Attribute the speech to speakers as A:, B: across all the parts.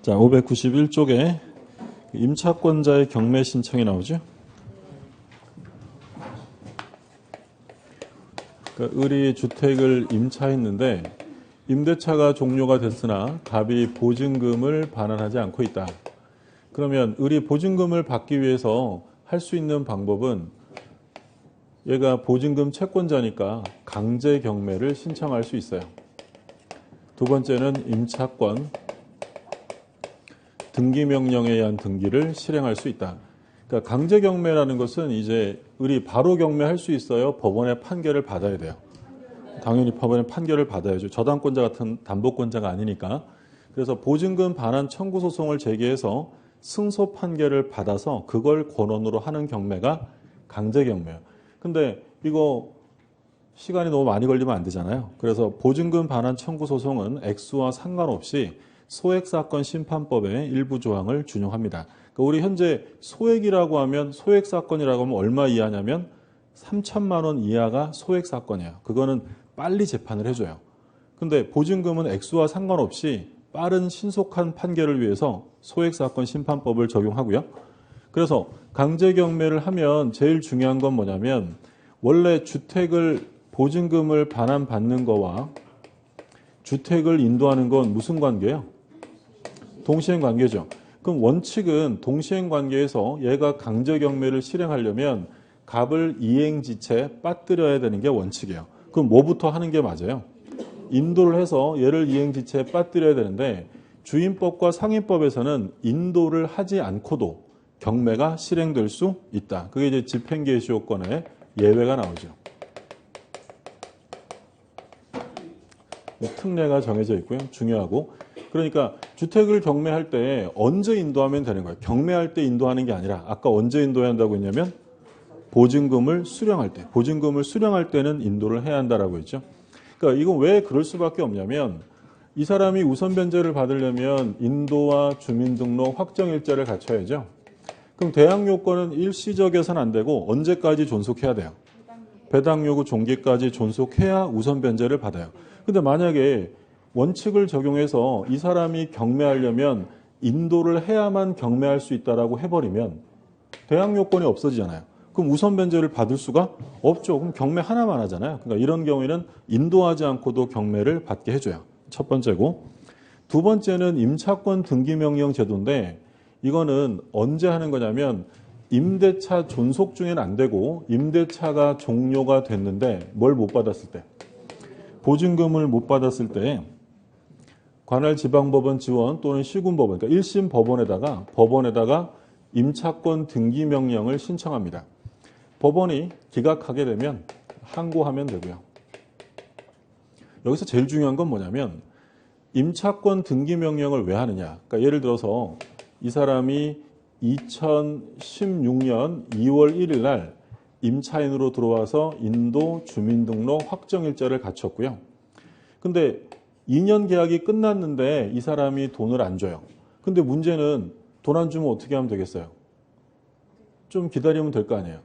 A: 자, 591쪽에 임차권자의 경매 신청이 나오죠. 그러니까 을이 주택을 임차했는데 임대차가 종료가 됐으나 갑이 보증금을 반환하지 않고 있다. 그러면 을이 보증금을 받기 위해서 할 수 있는 방법은 얘가 보증금 채권자니까 강제 경매를 신청할 수 있어요. 두 번째는 임차권 등기명령에 의한 등기를 실행할 수 있다. 그러니까 강제 경매라는 것은 이제 을이 바로 경매할 수 있어요? 법원의 판결을 받아야 돼요. 당연히 법원의 판결을 받아야죠. 저당권자 같은 담보권자가 아니니까. 그래서 보증금 반환 청구 소송을 제기해서 승소 판결을 받아서 그걸 권원으로 하는 경매가 강제 경매예요. 근데 이거 시간이 너무 많이 걸리면 안 되잖아요. 그래서 보증금 반환 청구 소송은 액수와 상관없이 소액사건 심판법의 일부 조항을 준용합니다. 그러니까 우리 현재 소액이라고 하면 소액사건이라고 하면 얼마 이하냐면 3천만 원 이하가 소액사건이에요. 그거는 빨리 재판을 해줘요. 근데 보증금은 액수와 상관없이 빠른 신속한 판결을 위해서 소액사건 심판법을 적용하고요. 그래서 강제경매를 하면 제일 중요한 건 뭐냐면 원래 주택을 보증금을 반환받는 거와 주택을 인도하는 건 무슨 관계예요? 동시행 관계죠. 그럼 원칙은 동시행 관계에서 얘가 강제경매를 실행하려면 갑을 이행지체 빠뜨려야 되는 게 원칙이에요. 그럼 뭐부터 하는 게 맞아요? 인도를 해서 얘를 이행지체에 빠뜨려야 되는데 주임법과 상임법에서는 인도를 하지 않고도 경매가 실행될 수 있다. 그게 이제 집행개시효권의 예외가 나오죠. 특례가 정해져 있고요. 중요하고. 그러니까 주택을 경매할 때 언제 인도하면 되는 거예요? 경매할 때 인도하는 게 아니라 아까 언제 인도해야 한다고 했냐면 보증금을 수령할 때. 보증금을 수령할 때는 인도를 해야 한다라고 했죠. 그러니까 이건 왜 그럴 수밖에 없냐면 이 사람이 우선 변제를 받으려면 인도와 주민등록 확정일자를 갖춰야죠. 그럼 대항 요건은 일시적에서는 안 되고 언제까지 존속해야 돼요? 배당 요구 종기까지 존속해야 우선 변제를 받아요. 근데 만약에 원칙을 적용해서 이 사람이 경매하려면 인도를 해야만 경매할 수 있다라고 해버리면 대항 요건이 없어지잖아요. 그럼 우선 변제를 받을 수가 없죠. 그럼 경매 하나만 하잖아요. 그러니까 이런 경우에는 인도하지 않고도 경매를 받게 해줘요. 첫 번째고. 두 번째는 임차권 등기명령 제도인데 이거는 언제 하는 거냐면 임대차 존속 중에는 안 되고 임대차가 종료가 됐는데 뭘 못 받았을 때 보증금을 못 받았을 때 관할 지방법원 지원 또는 시군법원 그러니까 1심 법원에다가 임차권 등기명령을 신청합니다. 법원이 기각하게 되면 항고하면 되고요. 여기서 제일 중요한 건 뭐냐면 임차권 등기명령을 왜 하느냐. 그러니까 예를 들어서 이 사람이 2016년 2월 1일 날 임차인으로 들어와서 인도 주민등록 확정일자를 갖췄고요. 근데 2년 계약이 끝났는데 이 사람이 돈을 안 줘요. 근데 문제는 돈 안 주면 어떻게 하면 되겠어요? 좀 기다리면 될 거 아니에요.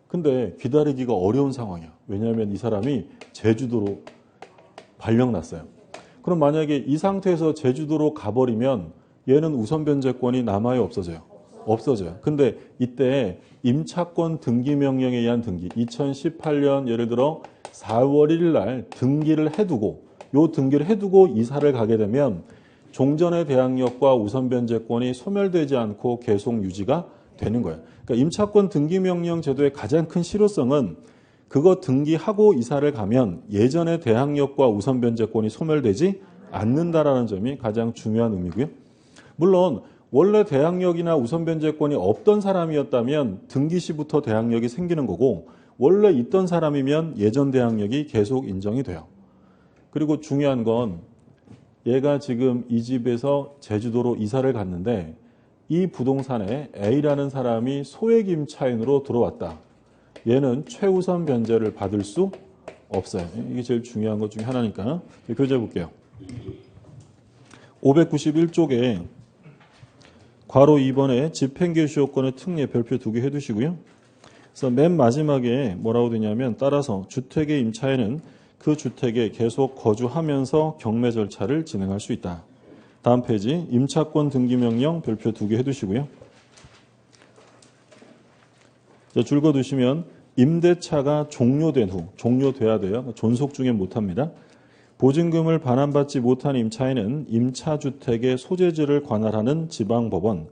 A: 근데 기다리기가 어려운 상황이야. 왜냐하면 이 사람이 제주도로 발령났어요. 그럼 만약에 이 상태에서 제주도로 가버리면 얘는 우선 변제권이 남아요, 없어져요? 없어져요. 근데 이때 임차권 등기명령에 의한 등기 2018년 예를 들어 4월 1일 날 등기를 해두고 요 등기를 해두고 이사를 가게 되면 종전의 대항력과 우선 변제권이 소멸되지 않고 계속 유지가 되는 거예요. 그러니까 임차권 등기명령 제도의 가장 큰 실효성은 그거 등기하고 이사를 가면 예전의 대항력과 우선 변제권이 소멸되지 않는다라는 점이 가장 중요한 의미고요. 물론 원래 대항력이나 우선 변제권이 없던 사람이었다면 등기 시부터 대항력이 생기는 거고 원래 있던 사람이면 예전 대항력이 계속 인정이 돼요. 그리고 중요한 건 얘가 지금 이 집에서 제주도로 이사를 갔는데 이 부동산에 A라는 사람이 소액 임차인으로 들어왔다. 얘는 최우선 변제를 받을 수 없어요. 이게 제일 중요한 것 중에 하나니까 교재 볼게요. 591쪽에 괄호 2번에 집행개시효권의 특례 별표 2개 해두시고요. 그래서 맨 마지막에 뭐라고 되냐면 따라서 주택의 임차인은 그 주택에 계속 거주하면서 경매 절차를 진행할 수 있다. 다음 페이지 임차권 등기명령 별표 2개 해두시고요. 자, 줄 거두시면 임대차가 종료된 후, 종료돼야 돼요. 존속 중에 못합니다. 보증금을 반환받지 못한 임차인은 임차주택의 소재지를 관할하는 지방법원,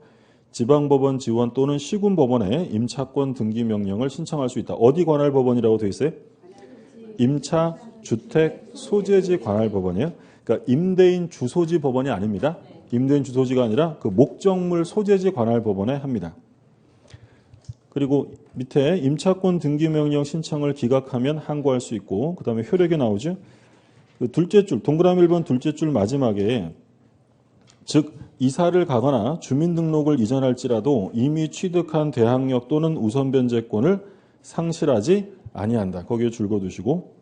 A: 지방법원 지원 또는 시군법원에 임차권 등기명령을 신청할 수 있다. 어디 관할법원이라고 되어 있어요? 임차주택 소재지 관할법원이에요. 그러니까 임대인 주소지 법원이 아닙니다. 임대인 주소지가 아니라 그 목적물 소재지 관할법원에 합니다. 그리고 밑에 임차권 등기명령 신청을 기각하면 항고할 수 있고, 그 다음에 효력이 나오죠. 그 둘째 줄, 동그라미 1번 둘째 줄 마지막에 즉 이사를 가거나 주민등록을 이전할지라도 이미 취득한 대항력 또는 우선변제권을 상실하지 아니한다. 거기에 줄 거두시고,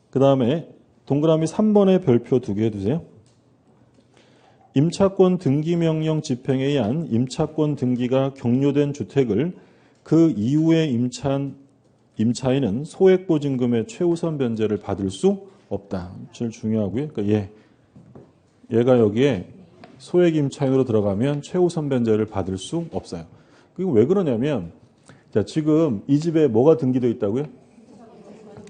A: 그 다음에 동그라미 3번에 별표 2개 해두세요. 임차권 등기명령 집행에 의한 임차권 등기가 격려된 주택을 그 이후에 임차인은 소액보증금의 최우선 변제를 받을 수 없다. 제일 중요하고요. 그러니까 얘가 여기에 소액 임차인으로 들어가면 최우선 변제를 받을 수 없어요. 그게 왜 그러냐면, 자, 지금 이 집에 뭐가 등기되어 있다고요?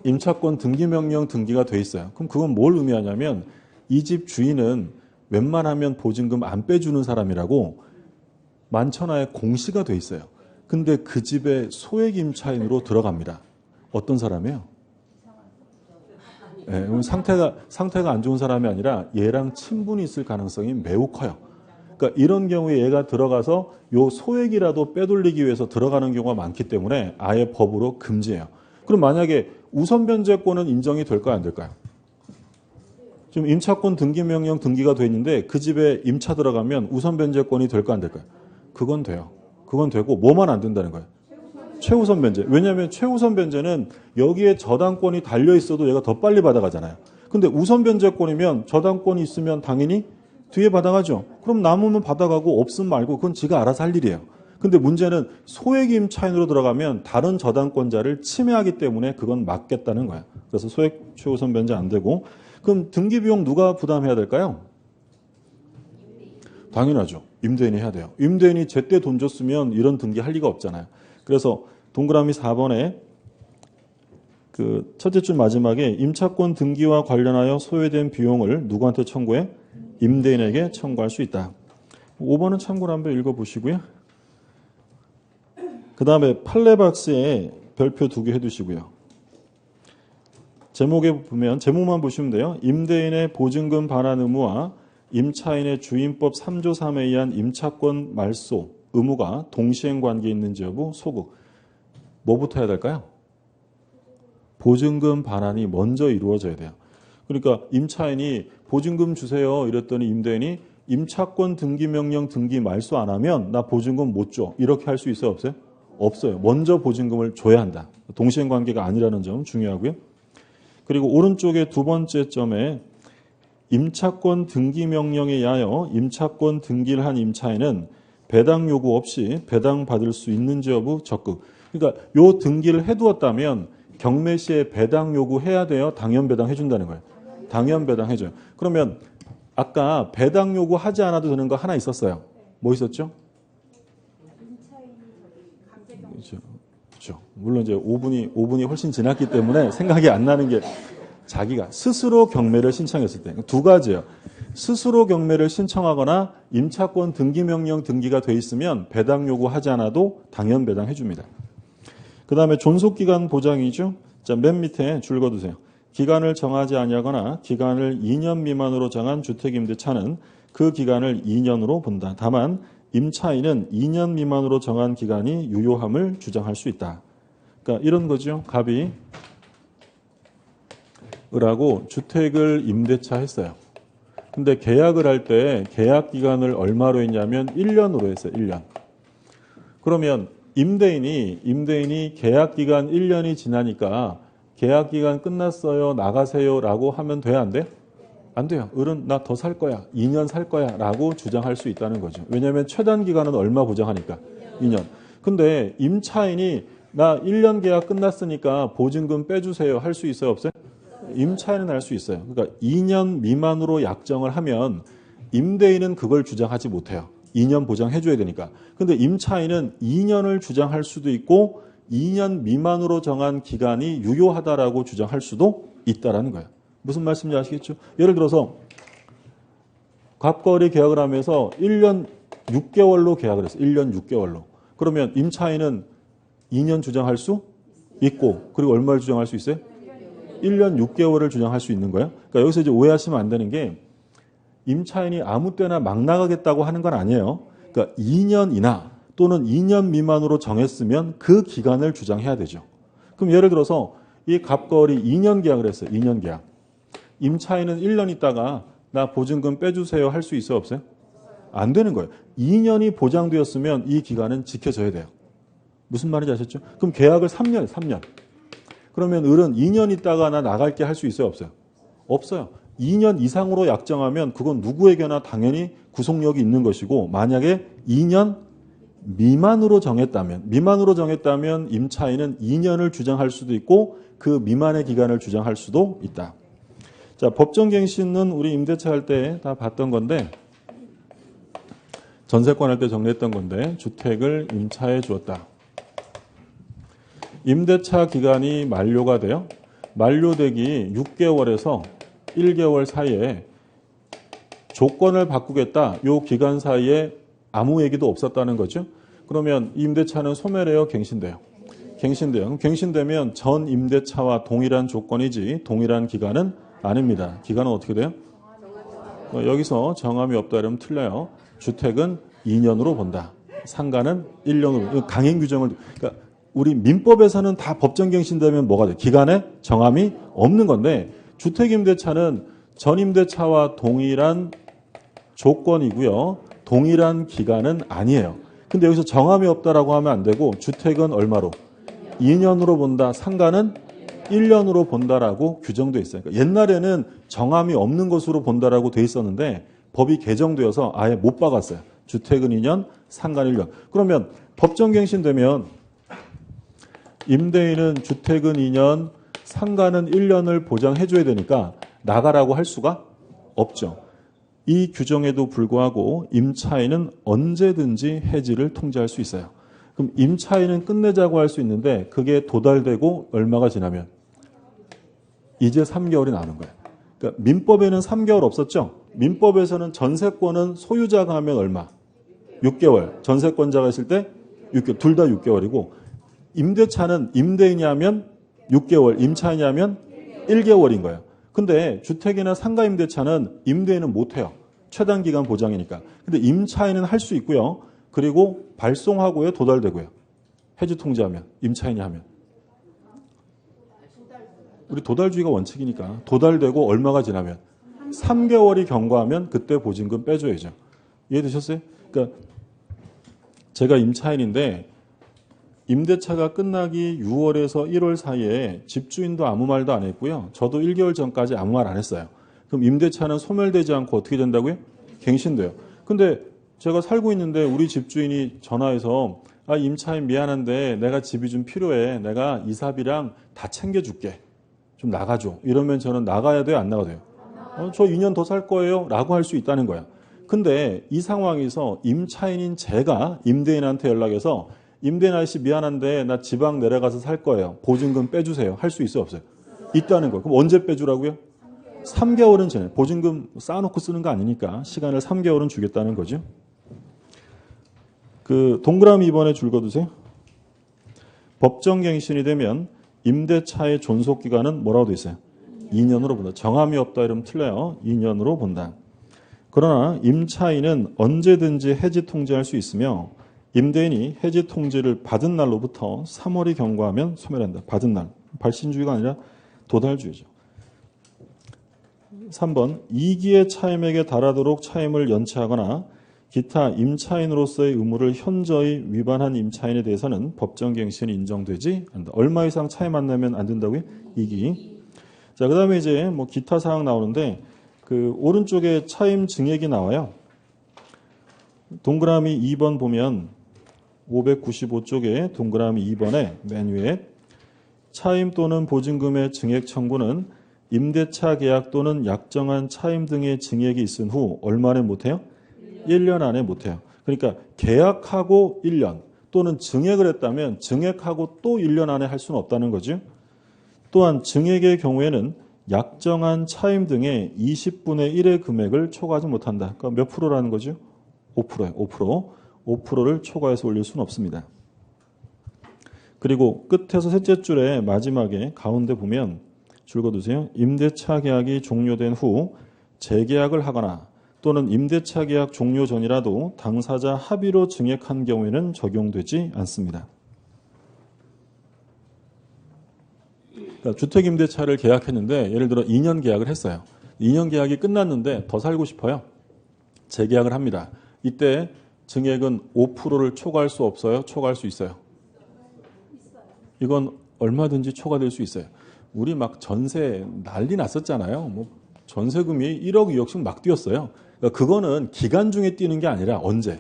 A: 임차권 등기명령 등기가 돼 있어요. 그럼 그건 뭘 의미하냐면 이 집 주인은 웬만하면 보증금 안 빼주는 사람이라고 만천하에 공시가 돼 있어요. 근데 그 집에 소액 임차인으로 들어갑니다. 어떤 사람이에요? 네, 상태가 안 좋은 사람이 아니라 얘랑 친분이 있을 가능성이 매우 커요. 그러니까 이런 경우에 얘가 들어가서 요 소액이라도 빼돌리기 위해서 들어가는 경우가 많기 때문에 아예 법으로 금지해요. 그럼 만약에 우선 변제권은 인정이 될까요, 안 될까요? 지금 임차권 등기명령 등기가 돼 있는데 그 집에 임차 들어가면 우선 변제권이 될까요, 안 될까요? 그건 돼요. 그건 되고 뭐만 안 된다는 거예요? 최우선 변제. 왜냐하면 최우선 변제는 여기에 저당권이 달려 있어도 얘가 더 빨리 받아가잖아요. 근데 우선 변제권이면 저당권이 있으면 당연히 뒤에 받아가죠. 그럼 남으면 받아가고 없으면 말고 그건 지가 알아서 할 일이에요. 근데 문제는 소액 임차인으로 들어가면 다른 저당권자를 침해하기 때문에 그건 막겠다는 거야. 그래서 소액 최우선 변제 안 되고, 그럼 등기 비용 누가 부담해야 될까요? 당연하죠. 임대인이 해야 돼요. 임대인이 제때 돈 줬으면 이런 등기 할 리가 없잖아요. 그래서 동그라미 4번에 그 첫째 줄 마지막에 임차권 등기와 관련하여 소요된 비용을 누구한테 청구해? 임대인에게 청구할 수 있다. 5번은 참고로 한번 읽어보시고요. 그 다음에 판례박스에 별표 2개 해두시고요. 제목에 보면 제목만 보시면 돼요. 임대인의 보증금 반환 의무와 임차인의 주임법 3조 3에 의한 임차권 말소 의무가 동시행 관계에 있는지 여부 소극. 뭐부터 해야 될까요? 보증금 반환이 먼저 이루어져야 돼요. 그러니까 임차인이 보증금 주세요 이랬더니 임대인이 임차권 등기명령 등기 말소 안 하면 나 보증금 못 줘. 이렇게 할 수 있어요, 없어요? 없어요. 먼저 보증금을 줘야 한다. 동시행 관계가 아니라는 점 중요하고요. 그리고 오른쪽에 두 번째 점에 임차권 등기명령에 의하여 임차권 등기를 한 임차인은 배당 요구 없이 배당받을 수 있는지 여부 적극. 그러니까 요 등기를 해두었다면 경매 시에 배당 요구해야 돼요? 당연 배당 해준다는 거예요. 당연 배당 해줘요. 그러면 아까 배당 요구하지 않아도 되는 거 하나 있었어요. 뭐 있었죠? 그렇죠. 물론 이제 5분이 훨씬 지났기 때문에 생각이 안 나는 게 자기가 스스로 경매를 신청했을 때 두 가지예요. 스스로 경매를 신청하거나 임차권 등기명령 등기가 돼 있으면 배당 요구하지 않아도 당연 배당해 줍니다. 그 다음에 존속기간 보장이죠. 자, 맨 밑에 줄 거두세요. 기간을 정하지 아니하거나 기간을 2년 미만으로 정한 주택임대차는 그 기간을 2년으로 본다. 다만 임차인은 2년 미만으로 정한 기간이 유효함을 주장할 수 있다. 그러니까 이런 거죠. 갑이 을하고 주택을 임대차 했어요. 근데 계약을 할 때 계약 기간을 얼마로 했냐면 1년으로 했어요. 1년. 그러면 임대인이 계약 기간 1년이 지나니까 계약 기간 끝났어요. 나가세요. 라고 하면 돼요? 안 돼요? 안 돼요. 을은 나 더 살 거야. 2년 살 거야. 라고 주장할 수 있다는 거죠. 왜냐하면 최단 기간은 얼마 보장하니까? 2년. 근데 임차인이 나 1년 계약 끝났으니까 보증금 빼주세요. 할 수 있어요? 없어요? 임차인은 할 수 있어요. 그러니까 2년 미만으로 약정을 하면 임대인은 그걸 주장하지 못해요. 2년 보장해줘야 되니까. 근데 임차인은 2년을 주장할 수도 있고 2년 미만으로 정한 기간이 유효하다라고 주장할 수도 있다라는 거예요. 무슨 말씀인지 아시겠죠? 예를 들어서 갑거리 계약을 하면서 1년 6개월로 계약을 했어요. 1년 6개월로. 그러면 임차인은 2년 주장할 수 있고 그리고 얼마를 주장할 수 있어요? 1년 6개월을 주장할 수 있는 거예요. 그러니까 여기서 이제 오해하시면 안 되는 게 임차인이 아무 때나 막 나가겠다고 하는 건 아니에요. 그러니까 2년이나 또는 2년 미만으로 정했으면 그 기간을 주장해야 되죠. 그럼 예를 들어서 이 갑거리 2년 계약을 했어요. 2년 계약. 임차인은 1년 있다가 나 보증금 빼주세요 할 수 있어요? 없어요? 안 되는 거예요. 2년이 보장되었으면 이 기간은 지켜져야 돼요. 무슨 말인지 아셨죠? 그럼 계약을 3년. 그러면 을은 2년 있다가 나 나갈게 할 수 있어요? 없어요? 없어요. 2년 이상으로 약정하면 그건 누구에게나 당연히 구속력이 있는 것이고 만약에 2년 미만으로 정했다면 임차인은 2년을 주장할 수도 있고 그 미만의 기간을 주장할 수도 있다. 자, 법정갱신은 우리 임대차 할 때 다 봤던 건데 전세권 할 때 정리했던 건데 주택을 임차해 주었다. 임대차 기간이 만료가 돼요. 만료되기 6개월에서 1개월 사이에 조건을 바꾸겠다. 이 기간 사이에 아무 얘기도 없었다는 거죠. 그러면 임대차는 소멸해요? 갱신돼요? 갱신돼요. 그럼 갱신되면 전 임대차와 동일한 조건이지 동일한 기간은 아닙니다. 기간은 어떻게 돼요? 여기서 정함이 없다 이러면 틀려요. 주택은 2년으로 본다. 상가는 1년으로. 강행 규정을 그러니까 우리 민법에서는 다 법정갱신되면 뭐가 돼요? 기간에 정함이 없는 건데 주택임대차는 전임대차와 동일한 조건이고요. 동일한 기간은 아니에요. 근데 여기서 정함이 없다라고 하면 안 되고 주택은 얼마로? 2년으로 본다. 상가는 1년으로 본다라고 규정돼 있어요. 그러니까 옛날에는 정함이 없는 것으로 본다라고 돼 있었는데 법이 개정되어서 아예 못 박았어요. 주택은 2년, 상가는 1년. 그러면 법정갱신되면 임대인은 주택은 2년, 상가는 1년을 보장해줘야 되니까 나가라고 할 수가 없죠. 이 규정에도 불구하고 임차인은 언제든지 해지를 통지할 수 있어요. 그럼 임차인은 끝내자고 할 수 있는데 그게 도달되고 얼마가 지나면 이제 3개월이 나오는 거예요. 그러니까 민법에는 3개월 없었죠. 민법에서는 전세권은 소유자가 하면 얼마? 6개월. 전세권자가 있을 때 6개월. 둘 다 6개월이고 임대차는 임대인이 하면 6개월, 임차인이 하면 1개월인 거예요. 근데 주택이나 상가 임대차는 임대인은 못해요. 최단 기간 보장이니까. 근데 임차인은 할 수 있고요. 그리고 발송하고요. 도달되고요. 해지 통지하면, 임차인이 하면. 우리 도달주의가 원칙이니까 도달되고 얼마가 지나면 3개월이 경과하면 그때 보증금 빼줘야죠. 이해되셨어요? 그러니까 제가 임차인인데 임대차가 끝나기 6월에서 1월 사이에 집주인도 아무 말도 안 했고요. 저도 1개월 전까지 아무 말 안 했어요. 그럼 임대차는 소멸되지 않고 어떻게 된다고요? 갱신돼요. 근데 제가 살고 있는데 우리 집주인이 전화해서 임차인 미안한데 내가 집이 좀 필요해. 내가 이사비랑 다 챙겨줄게. 좀 나가줘. 이러면 저는 나가야 돼요? 안 나가야 돼요? 저 2년 더 살 거예요? 라고 할 수 있다는 거야. 근데 이 상황에서 임차인인 제가 임대인한테 연락해서 임대인 아저씨 미안한데 나 지방 내려가서 살 거예요. 보증금 빼주세요. 할 수 있어요? 없어요? 있다는 거예요. 그럼 언제 빼주라고요? 3개월은 전에. 보증금 쌓아놓고 쓰는 거 아니니까 시간을 3개월은 주겠다는 거죠. 그 동그라미 2번에 줄 거두세요. 법정갱신이 되면 임대차의 존속기간은 뭐라고 돼 있어요? 2년으로 본다. 정함이 없다 이러면 틀려요. 2년으로 본다. 그러나 임차인은 언제든지 해지 통지할 수 있으며 임대인이 해지 통지를 받은 날로부터 3월이 경과하면 소멸한다. 받은 날. 발신주의가 아니라 도달주의죠. 3번. 2기의 차임에게 달하도록 차임을 연체하거나 기타 임차인으로서의 의무를 현저히 위반한 임차인에 대해서는 법정갱신이 인정되지 않는다. 얼마 이상 차임 안 내면 안 된다고요? 2기. 자, 그 다음에 이제 뭐 기타 사항 나오는데 그 오른쪽에 차임 증액이 나와요. 동그라미 2번 보면 595쪽에 동그라미 2번에 맨 위에 차임 또는 보증금의 증액 청구는 임대차 계약 또는 약정한 차임 등의 증액이 있은 후 얼마 안에 못해요? 1년 안에 못해요. 그러니까 계약하고 1년 또는 증액을 했다면 증액하고 또 1년 안에 할 수는 없다는 거죠. 또한 증액의 경우에는 약정한 차임 등의 20분의 1의 금액을 초과하지 못한다. 그러니까 몇 프로라는 거죠? 5%예요. 5%. 5%를 초과해서 올릴 수는 없습니다. 그리고 끝에서 셋째 줄에 마지막에 가운데 보면 줄 거두세요. 임대차 계약이 종료된 후 재계약을 하거나 또는 임대차 계약 종료 전이라도 당사자 합의로 증액한 경우에는 적용되지 않습니다. 그러니까 주택임대차를 계약했는데 예를 들어 2년 계약을 했어요. 2년 계약이 끝났는데 더 살고 싶어요. 재계약을 합니다. 이때 증액은 5%를 초과할 수 없어요? 초과할 수 있어요? 이건 얼마든지 초과될 수 있어요. 우리 막 전세 난리 났었잖아요. 뭐 전세금이 1억, 2억씩 막 뛰었어요. 그러니까 그거는 기간 중에 뛰는 게 아니라 언제?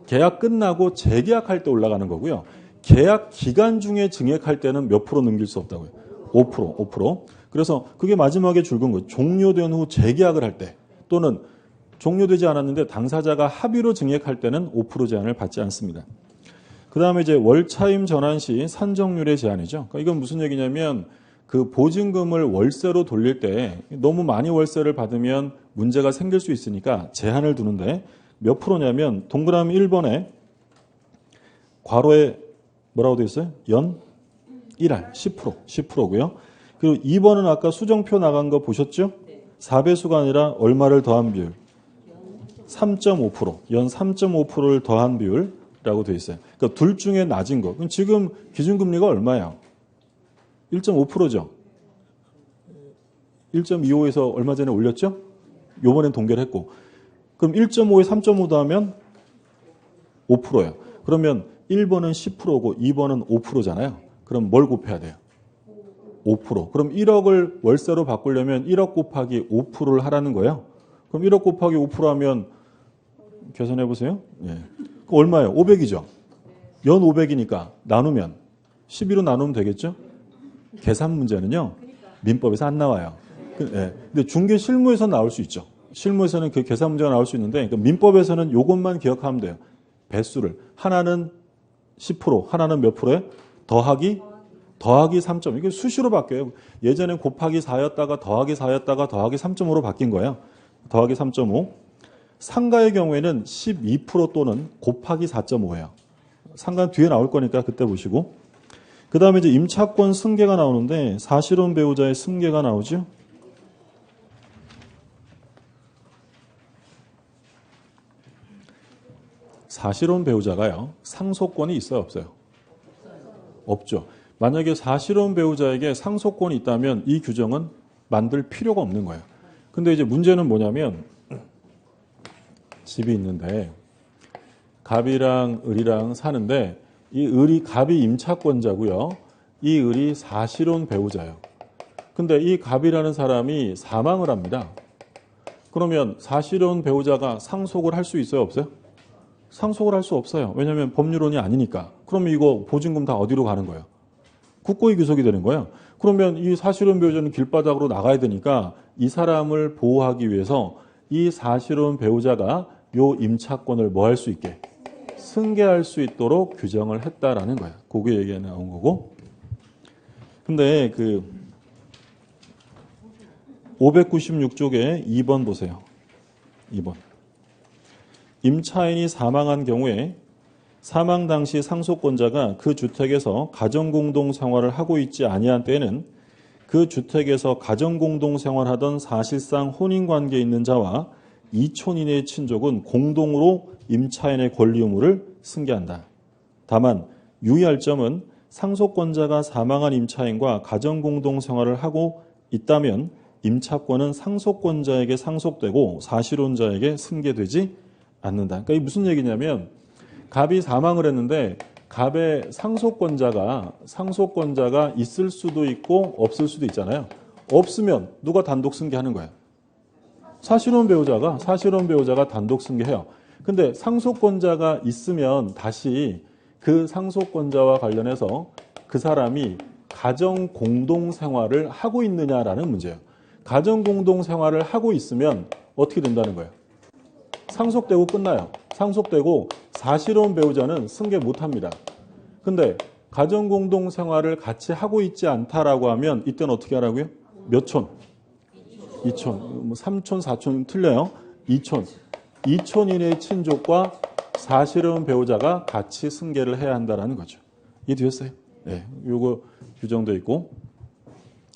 A: 계약 끝나고 재계약할 때 올라가는 거고요. 계약 기간 중에 증액할 때는 몇 프로 넘길 수 없다고요? 5%, 5%. 그래서 그게 마지막에 줄근 거예요. 종료된 후 재계약을 할 때 또는 종료되지 않았는데 당사자가 합의로 증액할 때는 5% 제한을 받지 않습니다. 그 다음에 이제 월차임 전환 시 산정률의 제한이죠. 그러니까 이건 무슨 얘기냐면 그 보증금을 월세로 돌릴 때 너무 많이 월세를 받으면 문제가 생길 수 있으니까 제한을 두는데 몇 프로냐면 동그라미 1번에 괄호에 뭐라고 되어 있어요? 연 1할 10%, 10%고요. 그리고 2번은 아까 수정표 나간 거 보셨죠? 4배수가 아니라 얼마를 더한 비율? 3.5%, 연 3.5%를 더한 비율이라고 되어 있어요. 그러니까 둘 중에 낮은 거. 그럼 지금 기준금리가 얼마예요? 1.5%죠. 1.25에서 얼마 전에 올렸죠? 요번엔 동결 했고. 그럼 1.5에 3.5 더하면 5%예요. 그러면 1번은 10%고 2번은 5%잖아요. 그럼 뭘 곱해야 돼요? 5%. 그럼 1억을 월세로 바꾸려면 1억 곱하기 5%를 하라는 거예요. 그럼 1억 곱하기 5% 하면 계산해 보세요. 예. 그 얼마예요? 500이죠. 연 500이니까 나누면 12로 나누면 되겠죠? 계산 문제는요. 민법에서 안 나와요. 예. 근데 중개 실무에서 나올 수 있죠. 실무에서는 그 계산 문제가 나올 수 있는데 그러니까 민법에서는 이것만 기억하면 돼요. 배수를 하나는 10%, 하나는 몇 프로에? 더하기 3점. 이게 수시로 바뀌어요. 예전엔 곱하기 4였다가 더하기 4였다가 더하기 3.5로 바뀐 거예요. 더하기 3.5. 상가의 경우에는 12% 또는 곱하기 4.5예요. 상가 뒤에 나올 거니까 그때 보시고. 그 다음에 이제 임차권 승계가 나오는데 사실혼 배우자의 승계가 나오죠. 사실혼 배우자가요. 상속권이 있어요, 없어요? 없죠. 만약에 사실혼 배우자에게 상속권이 있다면 이 규정은 만들 필요가 없는 거예요. 근데 이제 문제는 뭐냐면 집이 있는데 갑이랑 을이랑 사는데 이 을이 갑이 임차권자고요. 이 을이 사실혼 배우자예요. 근데 이 갑이라는 사람이 사망을 합니다. 그러면 사실혼 배우자가 상속을 할 수 있어요, 없어요? 상속을 할 수 없어요. 왜냐하면 법률혼이 아니니까. 그러면 이거 보증금 다 어디로 가는 거예요? 국고에 귀속이 되는 거예요. 그러면 이 사실혼 배우자는 길바닥으로 나가야 되니까 이 사람을 보호하기 위해서 이 사실혼 배우자가 요 임차권을 뭐 할 수 있게? 승계할 수 있도록 규정을 했다라는 거예요. 그게 얘기가 나온 거고. 근데 그 596쪽에 2번 보세요. 2번. 임차인이 사망한 경우에 사망 당시 상속권자가 그 주택에서 가정공동 생활을 하고 있지 아니한 때에는 그 주택에서 가정공동 생활하던 사실상 혼인관계에 있는 자와 이촌 이내의 친족은 공동으로 임차인의 권리 의무를 승계한다. 다만 유의할 점은 상속권자가 사망한 임차인과 가정공동 생활을 하고 있다면 임차권은 상속권자에게 상속되고 사실혼자에게 승계되지 않는다. 그러니까 이게 무슨 얘기냐면 갑이 사망을 했는데 갑의 상속권자가 있을 수도 있고 없을 수도 있잖아요. 없으면 누가 단독 승계하는 거예요? 사실혼 배우자가 단독 승계해요. 근데 상속권자가 있으면 다시 그 상속권자와 관련해서 그 사람이 가정 공동 생활을 하고 있느냐라는 문제예요. 가정 공동 생활을 하고 있으면 어떻게 된다는 거예요? 상속되고 끝나요. 상속되고 사실혼 배우자는 승계 못합니다. 근데 가정 공동 생활을 같이 하고 있지 않다라고 하면 이때는 어떻게 하라고요? 몇 촌? 2촌. 3촌, 4촌 틀려요. 2촌. 2촌 이내의 친족과 사실혼 배우자가 같이 승계를 해야 한다는 거죠. 이해되셨어요? 네. 요거 규정도 있고.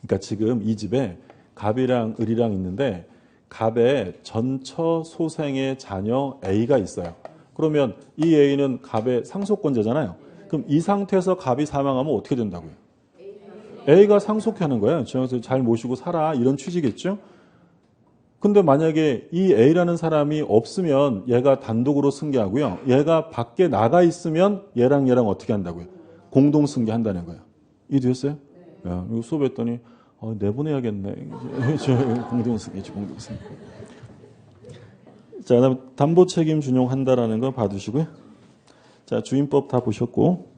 A: 그러니까 지금 이 집에 갑이랑 을이랑 있는데 갑의 전처 소생의 자녀 A가 있어요. 그러면 이 A는 갑의 상속권자잖아요. 그럼 이 상태에서 갑이 사망하면 어떻게 된다고요? A가 상속하는 거예요. 저기서 잘 모시고 살아 이런 취지겠죠? 근데 만약에 이 A라는 사람이 없으면 얘가 단독으로 승계하고요. 얘가 밖에 나가 있으면 얘랑 어떻게 한다고요? 공동 승계한다는 거예요. 이해되셨어요? 네. 이거 수업했더니 내보내야겠네. 공동 승계지, 공동 승계. 자, 그다음 담보 책임 준용한다라는 거 봐두시고요. 자, 주임법 다 보셨고.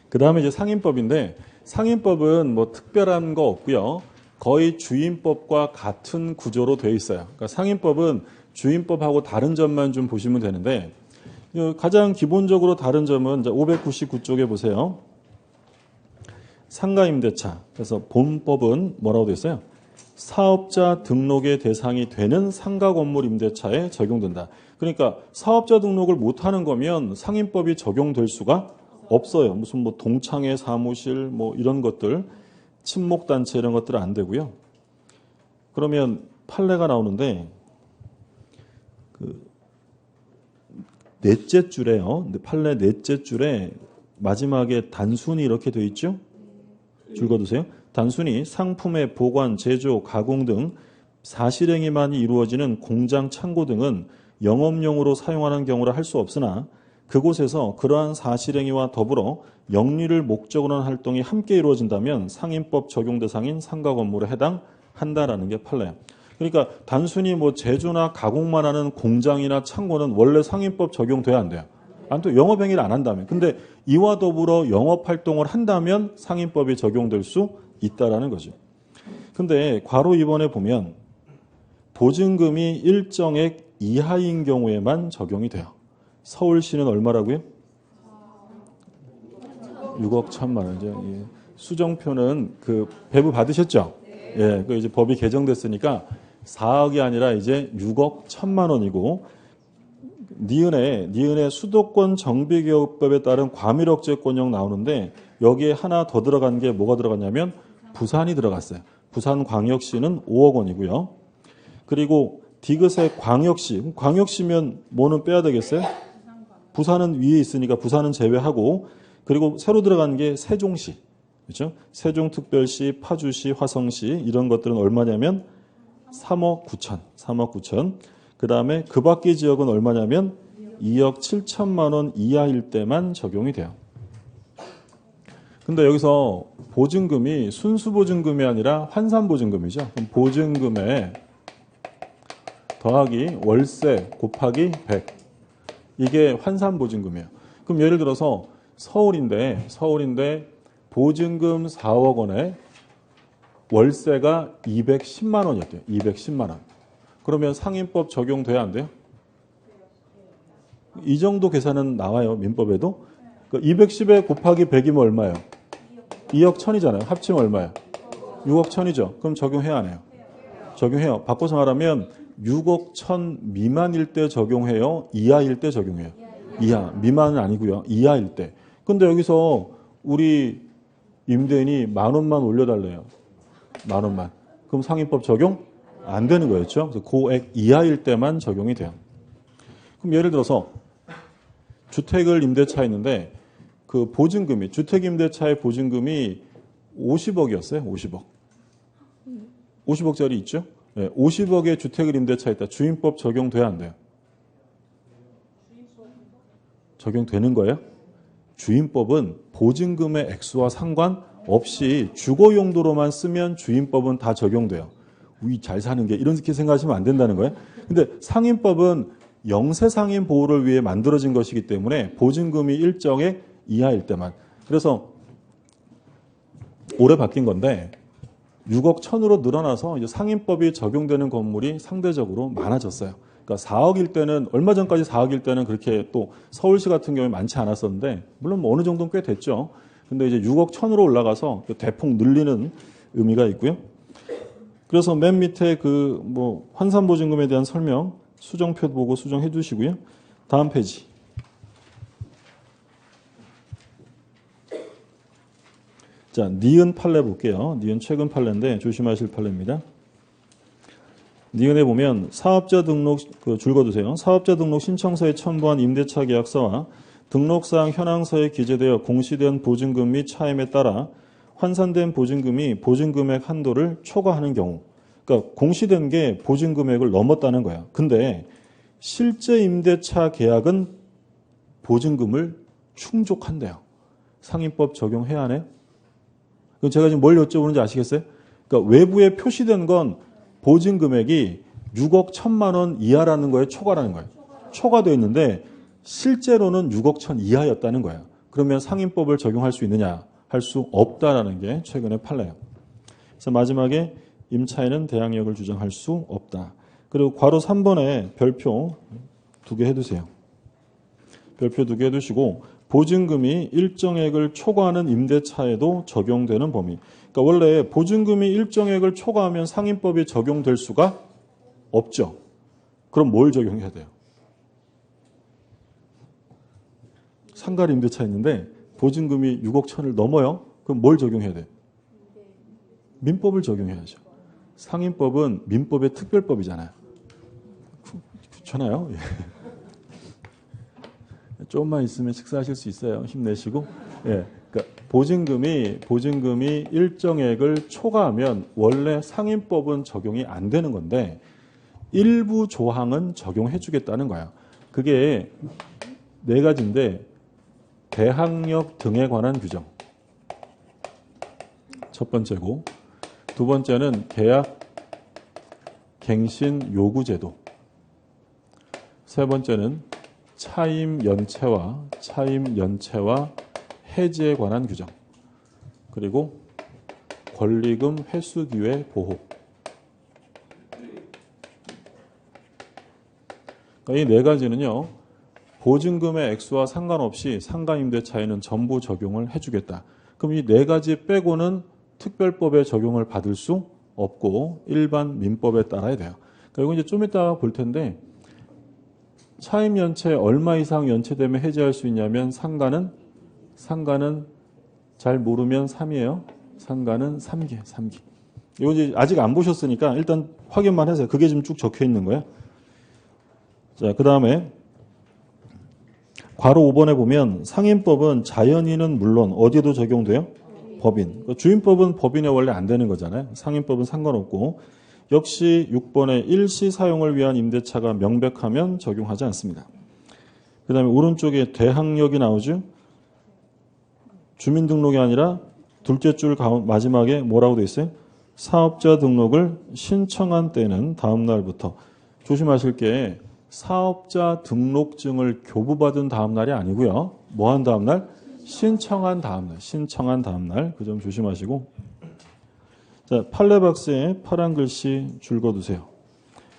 A: 그 다음에 이제 상임법인데, 상임법은 뭐 특별한 거 없고요. 거의 주임법과 같은 구조로 되어 있어요. 그러니까 상임법은 주임법하고 다른 점만 좀 보시면 되는데, 가장 기본적으로 다른 점은 599쪽에 보세요. 상가임대차. 그래서 본법은 뭐라고 되어 있어요? 사업자 등록의 대상이 되는 상가 건물 임대차에 적용된다. 그러니까 사업자 등록을 못하는 거면 상임법이 적용될 수가 없어요. 무슨 뭐 동창회 사무실 뭐 이런 것들, 친목단체 이런 것들은 안 되고요. 그러면 판례가 나오는데 넷째 줄에요. 판례 넷째 줄에 마지막에 단순히 이렇게 되어 있죠. 줄 거두세요. 단순히 상품의 보관, 제조, 가공 등 사실행위만이 이루어지는 공장, 창고 등은 영업용으로 사용하는 경우라 할 수 없으나 그곳에서 그러한 사실행위와 더불어 영리를 목적으로 하는 활동이 함께 이루어진다면 상임법 적용 대상인 상가 건물에 해당한다라는 게 판례예요. 그러니까 단순히 뭐 제조나 가공만 하는 공장이나 창고는 원래 상임법 적용돼야 안 돼요. 또 영업행위를 안 한다면. 근데 이와 더불어 영업활동을 한다면 상임법이 적용될 수 있다라는 거죠. 근데 괄호 2번에 보면 보증금이 일정액 이하인 경우에만 적용이 돼요. 서울시는 얼마라고요? 6억 1천만 원이죠. 예. 수정표는 그 배부 받으셨죠? 예, 그 이제 법이 개정됐으니까 4억이 아니라 이제 6억 1천만 원이고, 니은의 수도권 정비개혁법에 따른 과밀억제권역 나오는데 여기에 하나 더 들어간 게 뭐가 들어갔냐면 부산이 들어갔어요. 부산광역시는 5억 원이고요. 그리고 디귿의 광역시면 뭐는 빼야 되겠어요? 부산은 위에 있으니까 부산은 제외하고, 그리고 새로 들어간 게 세종시, 그렇죠? 세종특별시, 파주시, 화성시 이런 것들은 얼마냐면 3억 9천. 그 다음에 그 밖의 지역은 얼마냐면 2억 7천만 원 이하일 때만 적용이 돼요. 근데 여기서 보증금이 순수보증금이 아니라 환산보증금이죠. 그럼 보증금에 더하기 월세 곱하기 100. 이게 환산보증금이에요. 그럼 예를 들어서 서울인데 보증금 4억 원에 월세가 210만 원이었대요. 210만 원. 그러면 상임법 적용돼야 안 돼요? 이 정도 계산은 나와요. 민법에도. 210에 곱하기 100이면 얼마예요? 2억 1천이잖아요. 합치면 얼마예요? 6억 1천이죠. 그럼 적용해야 안 해요? 적용해요. 바꿔서 말하면 6억 1천 미만일 때 적용해요? 이하일 때 적용해요? 이하. 미만은 아니고요. 이하일 때. 근데 여기서 우리 임대인이 10,000원만 올려달래요. 10,000원만. 그럼 상임법 적용? 안 되는 거였죠. 그래서 고액 이하일 때만 적용이 돼요. 그럼 예를 들어서 주택을 임대차 했는데 그 보증금이, 주택임대차의 보증금이 50억이었어요. 50억. 50억짜리 있죠? 네, 50억의 주택을 임대차 했다. 주임법 적용돼야 안 돼요? 적용되는 거예요? 주임법은 보증금의 액수와 없이 주거 용도로만 쓰면 주임법은 다 적용돼요. 우리 잘 사는 게 이렇게 생각하시면 안 된다는 거예요. 근데 상임법은 영세 상임 보호를 위해 만들어진 것이기 때문에 보증금이 일정액 이하일 때만. 그래서 올해 바뀐 건데 6억 1천으로 늘어나서 이제 상임법이 적용되는 건물이 상대적으로 많아졌어요. 그러니까 4억일 때는 얼마 전까지 4억일 때는 그렇게 또 서울시 같은 경우에 많지 않았었는데 물론 뭐 어느 정도는 꽤 됐죠. 근데 이제 6억 1천으로 올라가서 대폭 늘리는 의미가 있고요. 그래서 맨 밑에 그 뭐 환산 보증금에 대한 설명 수정표 보고 수정해 주시고요. 다음 페이지. 자, 니은 판례 볼게요. 니은 최근 판례인데 조심하실 판례입니다. 니은에 보면 사업자 등록 줄 거두세요. 사업자 등록 신청서에 첨부한 임대차 계약서와 등록사항 현황서에 기재되어 공시된 보증금 및 차임에 따라 환산된 보증금이 보증금액 한도를 초과하는 경우, 그러니까 공시된 게 보증금액을 넘었다는 거야. 근데 실제 임대차 계약은 보증금을 충족한대요. 상임법 적용해야 하네요. 그럼 제가 지금 뭘 여쭤보는지 아시겠어요? 그러니까 외부에 표시된 건 보증금액이 6억 1천만 원 이하라는 거에 초과라는 거예요. 초과되어 있는데 실제로는 6억 1천 이하였다는 거예요. 그러면 상임법을 적용할 수 있느냐? 할 수 없다라는 게 최근의 판례예요. 그래서 마지막에 임차인은 대항력을 주장할 수 없다. 그리고 괄호 3번에 별표 2개 해두세요. 별표 2개 해두시고 보증금이 일정액을 초과하는 임대차에도 적용되는 범위. 그러니까 원래 보증금이 일정액을 초과하면 상임법이 적용될 수가 없죠. 그럼 뭘 적용해야 돼요? 상가리 임대차 있는데 보증금이 6억 1천을 넘어요. 그럼 뭘 적용해야 돼요? 민법을 적용해야죠. 상임법은 민법의 특별법이잖아요. 그렇잖아요. 조금만 있으면 식사하실 수 있어요. 힘내시고. 예. 그러니까 보증금이 일정액을 초과하면 원래 상임법은 적용이 안 되는 건데 일부 조항은 적용해 주겠다는 거예요. 그게 네 가지인데 대항력 등에 관한 규정. 첫 번째고 두 번째는 계약 갱신 요구 제도. 세 번째는 차임 연체와 해지에 관한 규정. 그리고 권리금 회수 기회 보호. 이 네 가지는요. 보증금의 액수와 상관없이 상가 임대차에는 전부 적용을 해주겠다. 그럼 이 네 가지 빼고는 특별법에 적용을 받을 수 없고 일반 민법에 따라야 돼요. 그러니까 이거 이제 좀 이따 볼 텐데 차임 연체 얼마 이상 연체되면 해지할 수 있냐면 상가는 잘 모르면 3이에요. 상가는 3개. 이거 이제 아직 안 보셨으니까 일단 확인만 하세요. 그게 지금 쭉 적혀 있는 거예요. 자, 그다음에 괄호 5번에 보면 상임법은 자연인은 물론 어디에도 적용돼요? 법인. 주임법은 법인에 원래 안 되는 거잖아요. 상임법은 상관없고 역시 6번에 일시 사용을 위한 임대차가 명백하면 적용하지 않습니다. 그 다음에 오른쪽에 대항력이 나오죠. 주민등록이 아니라 둘째 줄 마지막에 뭐라고 돼 있어요? 사업자 등록을 신청한 때는 다음 날부터. 조심하실 게 사업자 등록증을 교부받은 다음 날이 아니고요. 뭐 한 다음 날? 신청한 다음 날. 그 점 조심하시고. 자, 판례 박스에 파란 글씨 줄 거두세요.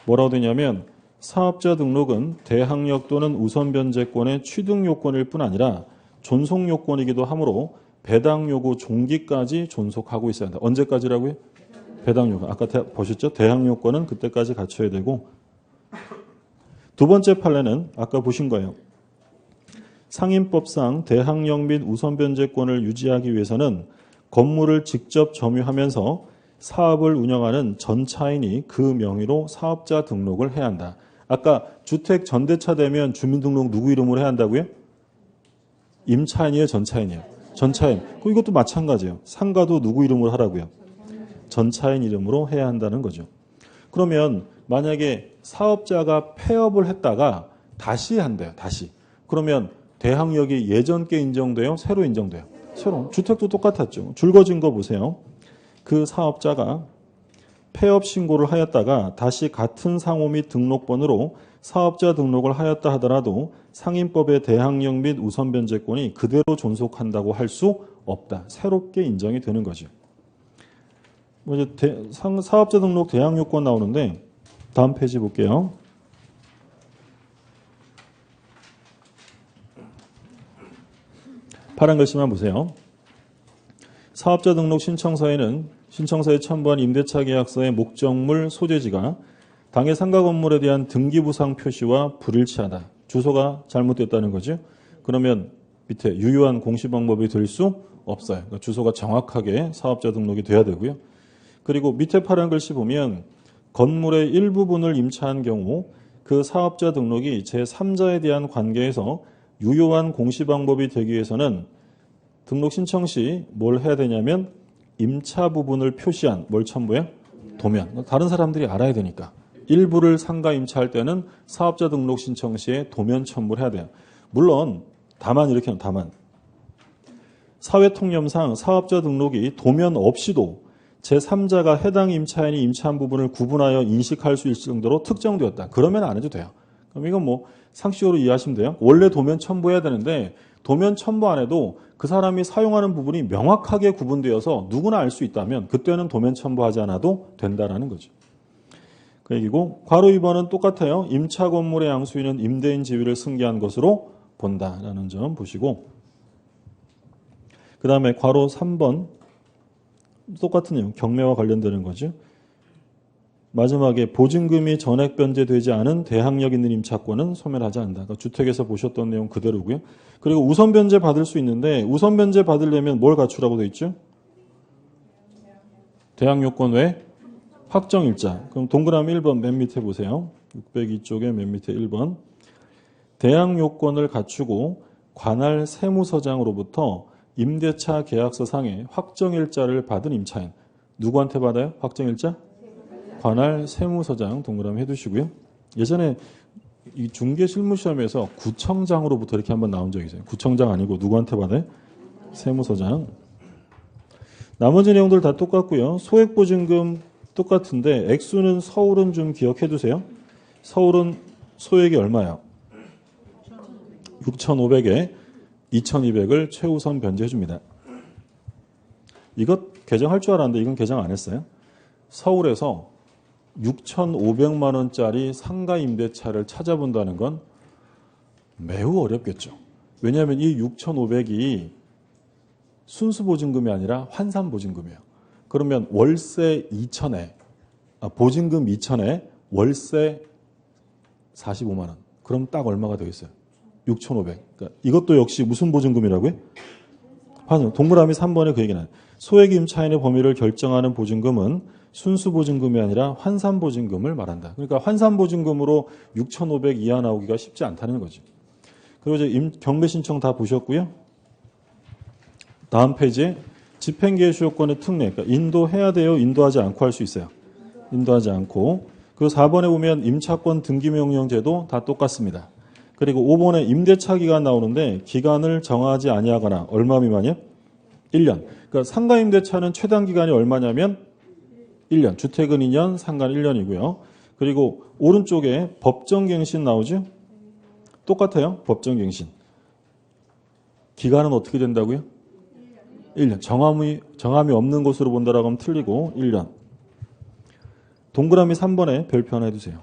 A: 뭐라고 되냐면 사업자 등록은 대항력 또는 우선 변제권의 취득 요건일 뿐 아니라 존속 요건이기도 하므로 배당 요구 종기까지 존속하고 있어야 한다. 언제까지라고요? 배당 요건. 아까 보셨죠? 대항 요건은 그때까지 갖춰야 되고 두 번째 판례는 아까 보신 거예요. 상임법상 대항력 및 우선 변제권을 유지하기 위해서는 건물을 직접 점유하면서 사업을 운영하는 전차인이 그 명의로 사업자 등록을 해야 한다. 아까 주택 전대차 되면 주민등록 누구 이름으로 해야 한다고요? 임차인이에요, 전차인이에요? 전차인. 이것도 마찬가지예요. 상가도 누구 이름으로 하라고요? 전차인 이름으로 해야 한다는 거죠. 그러면 만약에 사업자가 폐업을 했다가 다시 한대요. 다시. 그러면 대항력이 예전 게 인정돼요? 새로 인정돼요? 새로운 주택도 똑같았죠. 줄거진 거 보세요. 그 사업자가 폐업 신고를 하였다가 다시 같은 상호 및 등록번호로 사업자 등록을 하였다 하더라도 상임법의 대항력 및 우선 변제권이 그대로 존속한다고 할 수 없다. 새롭게 인정이 되는 거죠. 이제 사업자 등록 대항 요건 나오는데 다음 페이지 볼게요. 파란 글씨만 보세요. 사업자 등록 신청서에는 신청서에 첨부한 임대차 계약서의 목적물 소재지가 당해 상가 건물에 대한 등기부상 표시와 불일치하다. 주소가 잘못됐다는 거죠. 그러면 밑에 유효한 공시 방법이 될 수 없어요. 그러니까 주소가 정확하게 사업자 등록이 돼야 되고요. 그리고 밑에 파란 글씨 보면 건물의 일부분을 임차한 경우 그 사업자 등록이 제3자에 대한 관계에서 유효한 공시 방법이 되기 위해서는 등록 신청 시 뭘 해야 되냐면 임차 부분을 표시한 뭘 첨부해? 도면. 다른 사람들이 알아야 되니까. 일부를 상가 임차할 때는 사업자 등록 신청 시에 도면 첨부를 해야 돼요. 물론 다만 이렇게 하면 다만 사회통념상 사업자 등록이 도면 없이도 제3자가 해당 임차인이 임차한 부분을 구분하여 인식할 수 있을 정도로 특정되었다. 그러면 안 해도 돼요. 그럼 이건 뭐 상식적으로 이해하시면 돼요. 원래 도면 첨부해야 되는데 도면 첨부 안 해도 그 사람이 사용하는 부분이 명확하게 구분되어서 누구나 알 수 있다면 그때는 도면 첨부하지 않아도 된다라는 거죠. 그 얘기고 괄호 2번은 똑같아요. 임차 건물의 양수인은 임대인 지위를 승계한 것으로 본다라는 점 보시고 그 다음에 괄호 3번 똑같은 내용 경매와 관련되는 거죠. 마지막에 보증금이 전액 변제되지 않은 대항력 있는 임차권은 소멸하지 않는다. 그러니까 주택에서 보셨던 내용 그대로고요. 그리고 우선 변제 받을 수 있는데 우선 변제 받으려면 뭘 갖추라고 되어 있죠? 대항 요건 외 확정일자. 그럼 동그라미 1번 맨 밑에 보세요. 602쪽에 맨 밑에 1번. 대항 요건을 갖추고 관할 세무서장으로부터 임대차 계약서상의 확정일자를 받은 임차인. 누구한테 받아요? 확정일자? 관할 세무서장 동그라미 해두시고요. 예전에 이 중개실무시험에서 구청장으로부터 이렇게 한번 나온 적이 있어요. 구청장 아니고 누구한테 받아요? 세무서장. 나머지 내용들 다 똑같고요. 소액보증금 똑같은데 액수는 서울은 좀 기억해 두세요. 서울은 소액이 얼마야? 6,500에 2,200을 최우선 변제해 줍니다. 이것 개정할 줄 알았는데 이건 개정 안 했어요. 서울에서 6,500만 원짜리 상가 임대차를 찾아본다는 건 매우 어렵겠죠. 왜냐하면 이 6,500이 순수보증금이 아니라 환산보증금이에요. 그러면 월세 2,000에 보증금 2,000에 월세 45만 원. 그럼 딱 얼마가 되겠어요? 6,500. 그러니까 이것도 역시 무슨 보증금이라고요? 환산. 동그라미 3번에 그 얘기는 소액 임차인의 범위를 결정하는 보증금은 순수보증금이 아니라 환산보증금을 말한다. 그러니까 환산보증금으로 6,500 이하 나오기가 쉽지 않다는 거죠. 그리고 이제 경매 신청 다 보셨고요. 다음 페이지에 집행개시 요건의 특례. 그러니까 인도해야 돼요? 인도하지 않고 할 수 있어요? 인도하지 않고. 그리고 4번에 보면 임차권 등기명령제도 다 똑같습니다. 그리고 5번에 임대차 기간 나오는데 기간을 정하지 아니하거나 얼마 미만이요? 1년. 그러니까 상가 임대차는 최단 기간이 얼마냐면 1년. 주택은 2년, 상가는 1년이고요. 그리고 오른쪽에 법정갱신 나오죠? 똑같아요. 법정갱신. 기간은 어떻게 된다고요? 1년. 정함이 없는 것으로 본다라고 하면 틀리고 1년. 동그라미 3번에 별표 하나 해두세요.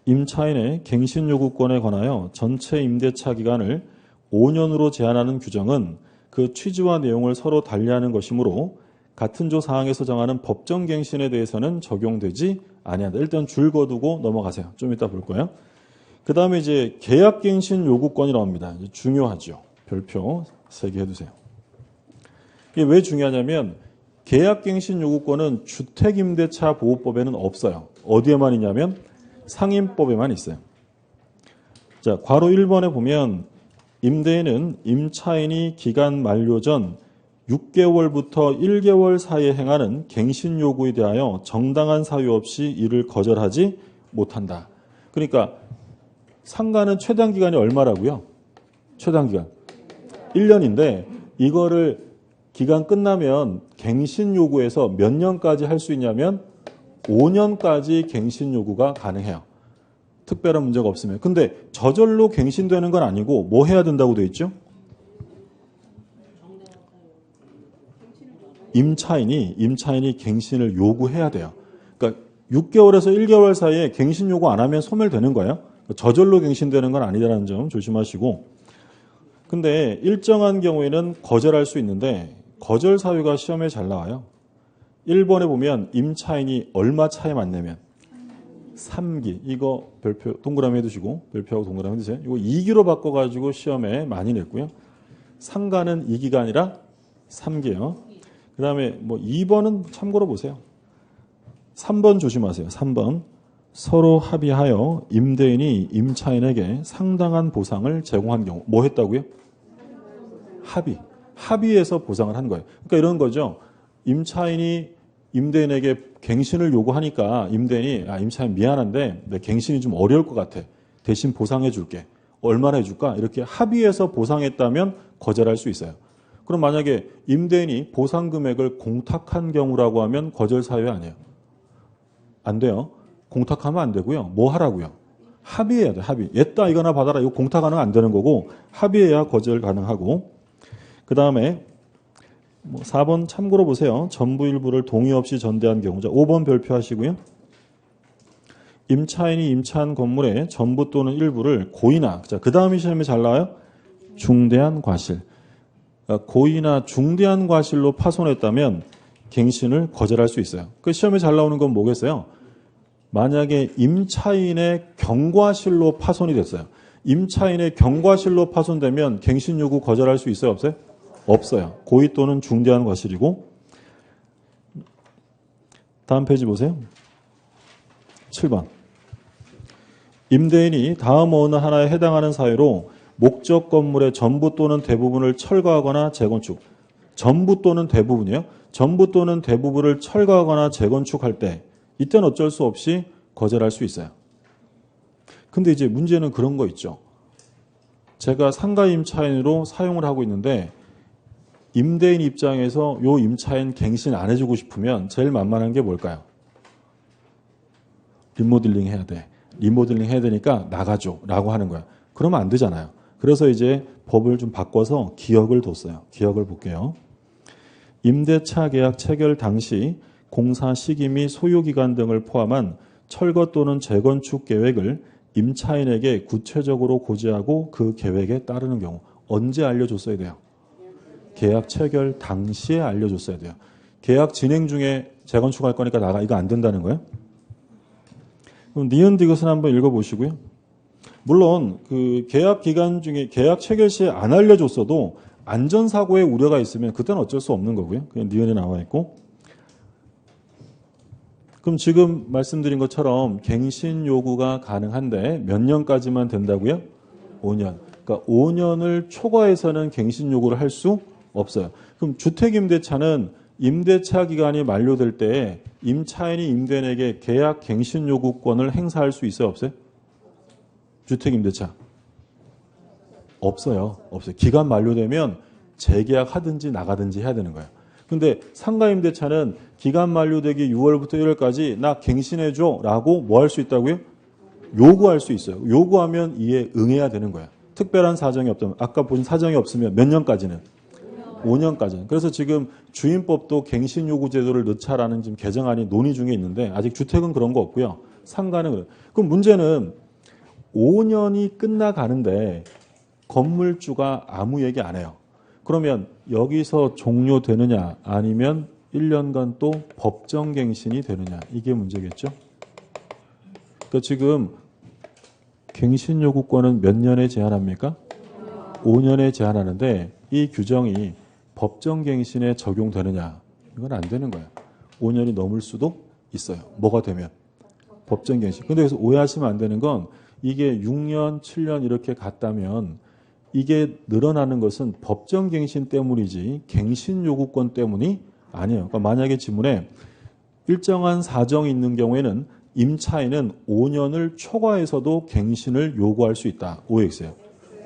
A: 임차인의 갱신 요구권에 관하여 전체 임대차 기간을 5년으로 제한하는 규정은 그 취지와 내용을 서로 달리하는 것이므로 같은 조 사항에서 정하는 법정갱신에 대해서는 적용되지 아니한다. 일단 줄 거두고 넘어가세요. 좀 이따 볼 거예요. 그 다음에 이제 계약갱신 요구권이 나옵니다. 중요하죠. 별표 3개 해두세요. 이게 왜 중요하냐면 계약갱신 요구권은 주택임대차 보호법에는 없어요. 어디에만 있냐면 상임법에만 있어요. 자, 괄호 1번에 보면 임대인은 임차인이 기간 만료 전 6개월부터 1개월 사이에 행하는 갱신 요구에 대하여 정당한 사유 없이 이를 거절하지 못한다. 그러니까 상가는 최단 기간이 얼마라고요? 최단 기간 1년인데 이거를 기간 끝나면 갱신 요구에서 몇 년까지 할 수 있냐면 5년까지 갱신 요구가 가능해요. 특별한 문제가 없으면. 근데 저절로 갱신되는 건 아니고 뭐 해야 된다고 돼 있죠? 임차인이 갱신을 요구해야 돼요. 그러니까 6개월에서 1개월 사이에 갱신 요구 안 하면 소멸되는 거예요. 저절로 갱신되는 건 아니라는 점 조심하시고. 근데 일정한 경우에는 거절할 수 있는데 거절 사유가 시험에 잘 나와요. 1번에 보면 임차인이 얼마 차에 맞냐면 3기. 이거 별표 동그라미 해두시고 별표하고 동그라미 해두세요. 이거 2기로 바꿔가지고 시험에 많이 냈고요. 상가는 2기가 아니라 3기예요. 그 다음에 뭐 2번은 참고로 보세요. 3번 조심하세요. 3번. 서로 합의하여 임대인이 임차인에게 상당한 보상을 제공한 경우. 뭐 했다고요? 합의해서 보상을 한 거예요. 그러니까 이런 거죠. 임차인이 임대인에게 갱신을 요구하니까 임대인이 임차인 미안한데 내 갱신이 좀 어려울 것 같아. 대신 보상해 줄게. 얼마나 해줄까? 이렇게 합의해서 보상했다면 거절할 수 있어요. 그럼 만약에 임대인이 보상 금액을 공탁한 경우라고 하면 거절 사유 아니에요. 안 돼요. 공탁하면 안 되고요. 뭐 하라고요? 합의해야 돼요. 합의. 얘따 이거나 받아라. 이거 공탁하는 건 안 되는 거고 합의해야 거절 가능하고. 그 다음에 4번 참고로 보세요. 전부 일부를 동의 없이 전대한 경우. 5번 별표하시고요. 임차인이 임차한 건물의 전부 또는 일부를 고의나, 그 다음이 시험에 잘 나와요. 중대한 과실. 고의나 중대한 과실로 파손했다면 갱신을 거절할 수 있어요. 그 시험에 잘 나오는 건 뭐겠어요? 만약에 임차인의 경과실로 파손이 됐어요. 임차인의 경과실로 파손되면 갱신 요구 거절할 수 있어요? 없어요? 없어요. 고의 또는 중대한 과실이고. 다음 페이지 보세요. 7번. 임대인이 다음 어느 하나에 해당하는 사유로 목적 건물의 전부 또는 대부분을 철거하거나 재건축. 전부 또는 대부분이요. 전부 또는 대부분을 철거하거나 재건축할 때 이때는 어쩔 수 없이 거절할 수 있어요. 근데 이제 문제는 그런 거 있죠. 제가 상가 임차인으로 사용을 하고 있는데 임대인 입장에서 요 임차인 갱신 안 해주고 싶으면 제일 만만한 게 뭘까요? 리모델링 해야 돼. 리모델링 해야 되니까 나가줘 라고 하는 거야. 그러면 안 되잖아요. 그래서 이제 법을 좀 바꿔서 기역을 뒀어요. 기역을 볼게요. 임대차 계약 체결 당시 공사 시기 및 소요기간 등을 포함한 철거 또는 재건축 계획을 임차인에게 구체적으로 고지하고 그 계획에 따르는 경우. 언제 알려줬어야 돼요? 계약 체결 당시에 알려줬어야 돼요. 계약 진행 중에 재건축할 거니까 나가. 이거 안 된다는 거예요? 그럼 니은디귿은 한번 읽어보시고요. 물론 그 계약 기간 중에 계약 체결 시에 안 알려줬어도 안전사고의 우려가 있으면 그때는 어쩔 수 없는 거고요. 그냥 니은에 나와 있고. 그럼 지금 말씀드린 것처럼 갱신 요구가 가능한데 몇 년까지만 된다고요? 5년. 그러니까 5년을 초과해서는 갱신 요구를 할 수 없어요. 그럼 주택임대차는 임대차 기간이 만료될 때 임차인이 임대인에게 계약 갱신 요구권을 행사할 수 있어요? 없어요? 주택임대차. 없어요. 기간 만료되면 재계약하든지 나가든지 해야 되는 거예요. 근데 상가임대차는 기간 만료되기 6월부터 1월까지 나 갱신해줘 라고 뭐 할 수 있다고요? 요구할 수 있어요. 요구하면 이에 응해야 되는 거예요. 특별한 사정이 없다면. 아까 보신 사정이 없으면 몇 년까지는? 5년까지는. 그래서 지금 주임법도 갱신 요구 제도를 넣자라는 지금 개정안이 논의 중에 있는데 아직 주택은 그런 거 없고요. 상가는 그래요. 그럼 문제는 5년이 끝나가는데 건물주가 아무 얘기 안 해요. 그러면 여기서 종료되느냐 아니면 1년간 또 법정갱신이 되느냐 이게 문제겠죠. 그러니까 지금 갱신 요구권은 몇 년에 제한합니까? 5년에 제한하는데 이 규정이 법정갱신에 적용되느냐 이건 안 되는 거예요. 5년이 넘을 수도 있어요. 뭐가 되면? 법정갱신. 근데 여기서 오해하시면 안 되는 건 이게 6년, 7년 이렇게 갔다면 이게 늘어나는 것은 법정갱신 때문이지 갱신 요구권 때문이 아니에요. 그러니까 만약에 지문에 일정한 사정이 있는 경우에는 임차인은 5년을 초과해서도 갱신을 요구할 수 있다. OX예요.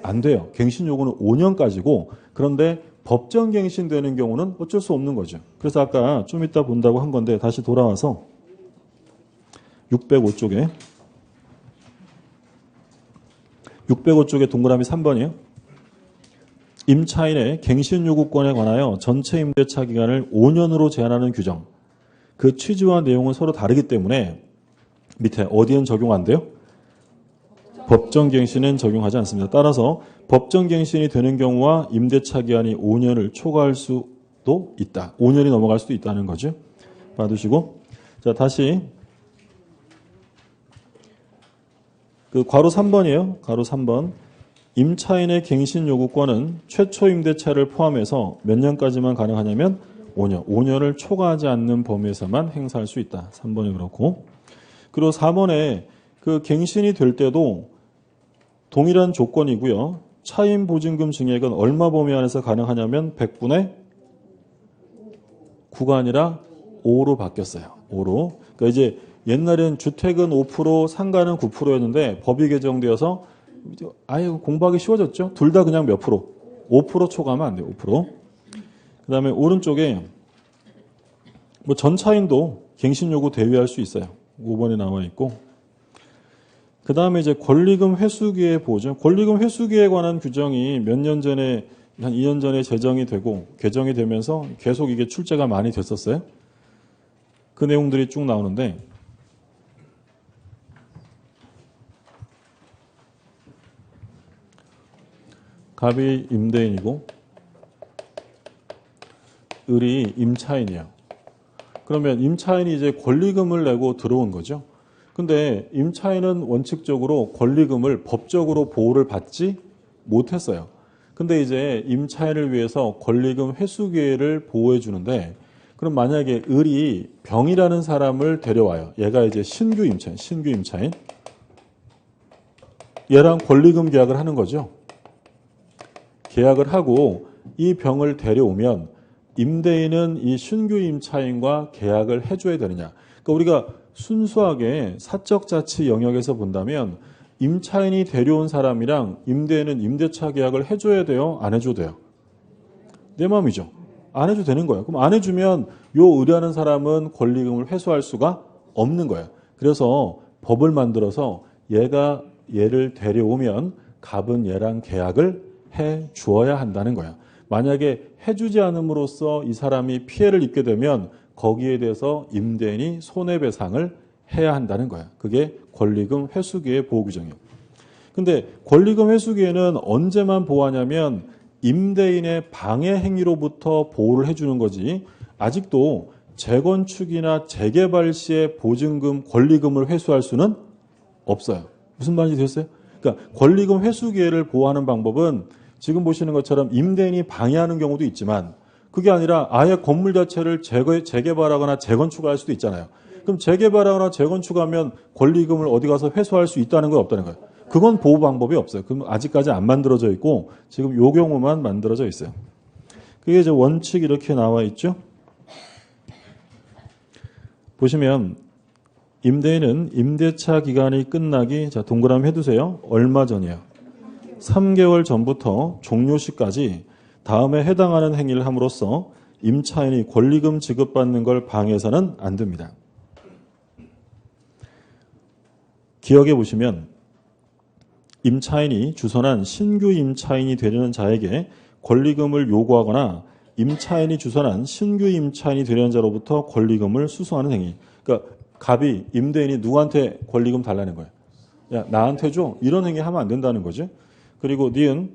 A: 안 돼요. 갱신 요구는 5년까지고 그런데 법정 갱신되는 경우는 어쩔 수 없는 거죠. 그래서 아까 좀 이따 본다고 한 건데 다시 돌아와서 605쪽에 605쪽에 동그라미 3번이에요. 임차인의 갱신 요구권에 관하여 전체 임대차 기간을 5년으로 제한하는 규정. 그 취지와 내용은 서로 다르기 때문에 밑에 어디엔 적용 안 돼요? 법정 갱신은 적용하지 않습니다. 따라서 법정 갱신이 되는 경우와 임대차 기한이 5년을 초과할 수도 있다. 5년이 넘어갈 수도 있다는 거죠. 봐두시고. 자, 다시. 그 괄호 3번이에요. 괄호 3번. 임차인의 갱신 요구권은 최초 임대차를 포함해서 몇 년까지만 가능하냐면 5년. 5년을 초과하지 않는 범위에서만 행사할 수 있다. 3번이 그렇고. 그리고 4번에 그 갱신이 될 때도 동일한 조건이고요. 차임 보증금 증액은 얼마 범위 안에서 가능하냐면 100분의 9가 아니라 5로 바뀌었어요. 5로. 그러니까 이제 옛날엔 주택은 5%, 상가는 9%였는데 법이 개정되어서 아예 공부하기 쉬워졌죠. 둘 다 그냥 몇 프로? 5% 초과하면 안 돼요. 5%. 그다음에 오른쪽에 뭐 전차인도 갱신 요구 대위할 수 있어요. 5번에 나와 있고. 그 다음에 이제 권리금 회수기의 보증. 권리금 회수기에 관한 규정이 몇 년 전에, 한 2년 전에 제정이 되고, 개정이 되면서 계속 이게 출제가 많이 됐었어요. 그 내용들이 쭉 나오는데, 갑이 임대인이고, 을이 임차인이에요. 그러면 임차인이 이제 권리금을 내고 들어온 거죠. 근데 임차인은 원칙적으로 권리금을 법적으로 보호를 받지 못했어요. 근데 이제 임차인을 위해서 권리금 회수 기회를 보호해 주는데 그럼 만약에 을이 병이라는 사람을 데려와요. 얘가 이제 신규 임차인. 얘랑 권리금 계약을 하는 거죠. 계약을 하고 이 병을 데려오면 임대인은 이 신규 임차인과 계약을 해줘야 되느냐. 그러니까 우리가 순수하게 사적 자치 영역에서 본다면 임차인이 데려온 사람이랑 임대인은 임대차 계약을 해줘야 돼요? 안 해줘도 돼요? 내 마음이죠. 안 해줘도 되는 거예요. 그럼 안 해주면 요 의뢰하는 사람은 권리금을 회수할 수가 없는 거예요. 그래서 법을 만들어서 얘가 얘를 데려오면 갑은 얘랑 계약을 해 주어야 한다는 거예요. 만약에 해주지 않음으로써 이 사람이 피해를 입게 되면 거기에 대해서 임대인이 손해배상을 해야 한다는 거예요. 그게 권리금 회수기의 보호 규정이에요. 근데 권리금 회수기에는 언제만 보호하냐면 임대인의 방해 행위로부터 보호를 해주는 거지 아직도 재건축이나 재개발 시에 보증금, 권리금을 회수할 수는 없어요. 무슨 말인지 되셨어요? 그러니까 권리금 회수기회를 보호하는 방법은 지금 보시는 것처럼 임대인이 방해하는 경우도 있지만 그게 아니라 아예 건물 자체를 재개발하거나 재건축을 할 수도 있잖아요. 그럼 재개발하거나 재건축하면 권리금을 어디 가서 회수할 수 있다는 거 없다는 거예요. 그건 보호 방법이 없어요. 그럼 아직까지 안 만들어져 있고 지금 요 경우만 만들어져 있어요. 그게 이제 원칙 이렇게 나와 있죠. 보시면 임대인은 임대차 기간이 끝나기 자 동그라미 해두세요. 얼마 전이에요. 3개월 전부터 종료 시까지 다음에 해당하는 행위를 함으로써 임차인이 권리금 지급받는 걸 방해해서는 안 됩니다. 기억해 보시면 임차인이 주선한 신규 임차인이 되려는 자에게 권리금을 요구하거나 임차인이 주선한 신규 임차인이 되려는 자로부터 권리금을 수수하는 행위. 그러니까 갑이 임대인이 누구한테 권리금 달라는 거예요. 야 나한테 줘. 이런 행위 하면 안 된다는 거죠. 그리고 니은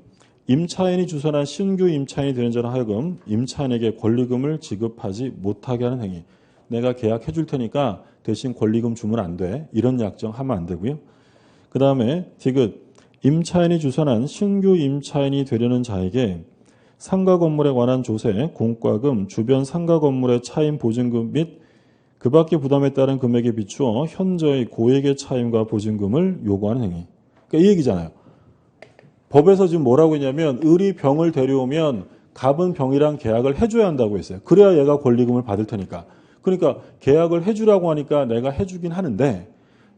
A: 임차인이 주선한 신규 임차인이 되는 자로 하여금 임차인에게 권리금을 지급하지 못하게 하는 행위. 내가 계약해 줄 테니까 대신 권리금 주면 안 돼. 이런 약정 하면 안 되고요. 그 다음에 디귿 임차인이 주선한 신규 임차인이 되려는 자에게 상가 건물에 관한 조세, 공과금, 주변 상가 건물의 차임 보증금 및 그 밖의 부담에 따른 금액에 비추어 현저히 고액의 차임과 보증금을 요구하는 행위. 그러니까 이 얘기잖아요. 법에서 지금 뭐라고 했냐면 을이 병을 데려오면 갑은 병이랑 계약을 해줘야 한다고 했어요. 그래야 얘가 권리금을 받을 테니까. 그러니까 계약을 해주라고 하니까 내가 해주긴 하는데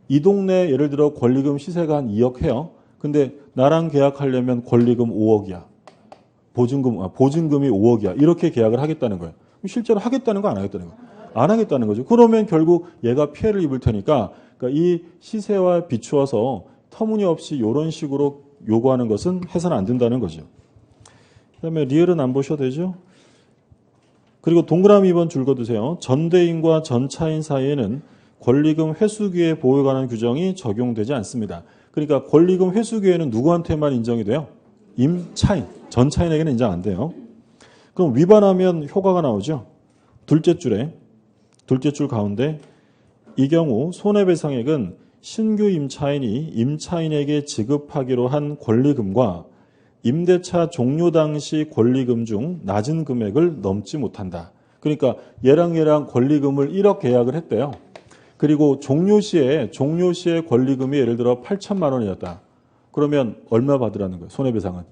A: 이 동네 예를 들어 권리금 시세가 한 2억 해요. 근데 나랑 계약하려면 권리금 5억이야. 보증금이 5억이야. 이렇게 계약을 하겠다는 거예요. 실제로 하겠다는 거 안 하겠다는 거예요? 안 하겠다는 거죠. 그러면 결국 얘가 피해를 입을 테니까 그러니까 이 시세와 비추어서 터무니없이 이런 식으로 요구하는 것은 해서는 안 된다는 거죠. 그다음에 리을은 안 보셔도 되죠. 그리고 동그라미 2번 줄 그어두세요. 전대인과 전차인 사이에는 권리금 회수기에 보호에 관한 규정이 적용되지 않습니다. 그러니까 권리금 회수기에는 누구한테만 인정이 돼요? 임차인, 전차인에게는 인정 안 돼요. 그럼 위반하면 효과가 나오죠. 둘째 줄 가운데 이 경우 손해배상액은 신규 임차인이 임차인에게 지급하기로 한 권리금과 임대차 종료 당시 권리금 중 낮은 금액을 넘지 못한다. 그러니까 얘랑 권리금을 1억 계약을 했대요. 그리고 종료 시에 권리금이 예를 들어 8천만 원이었다. 그러면 얼마 받으라는 거예요? 손해배상은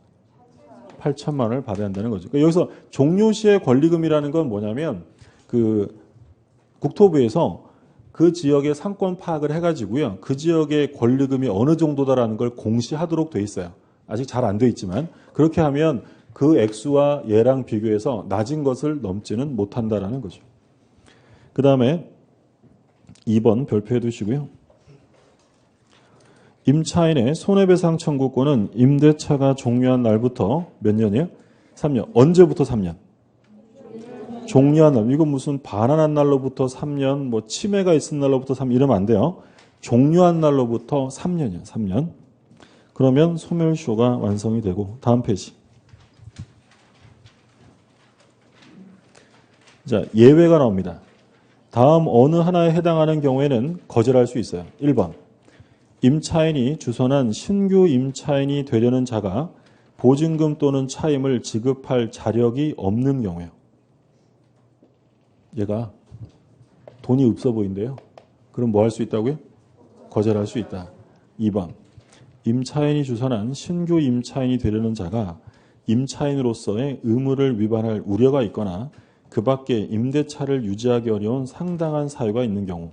A: 8천만 원을 받아야 한다는 거죠. 그러니까 여기서 종료 시의 권리금이라는 건 뭐냐면 그 국토부에서 그 지역의 상권 파악을 해가지고요. 그 지역의 권리금이 어느 정도다라는 걸 공시하도록 돼 있어요. 아직 잘 안 돼 있지만 그렇게 하면 그 액수와 얘랑 비교해서 낮은 것을 넘지는 못한다라는 거죠. 그 다음에 2번 별표해 두시고요. 임차인의 손해배상 청구권은 임대차가 종료한 날부터 몇 년이에요? 3년. 언제부터 3년? 종료한 날. 이건 무슨 반환한 날로부터 3년, 뭐 침해가 있은 날로부터 3년 이러면 안 돼요. 종료한 날로부터 3년이에요. 3년. 그러면 소멸시효가 완성이 되고 다음 페이지. 자, 예외가 나옵니다. 다음 어느 하나에 해당하는 경우에는 거절할 수 있어요. 1번. 임차인이 주선한 신규 임차인이 되려는 자가 보증금 또는 차임을 지급할 자력이 없는 경우에요. 얘가 돈이 없어 보인대요. 그럼 뭐 할 수 있다고요? 거절할 수 있다. 2번. 임차인이 주선한 신규 임차인이 되려는 자가 임차인으로서의 의무를 위반할 우려가 있거나 그 밖에 임대차를 유지하기 어려운 상당한 사유가 있는 경우.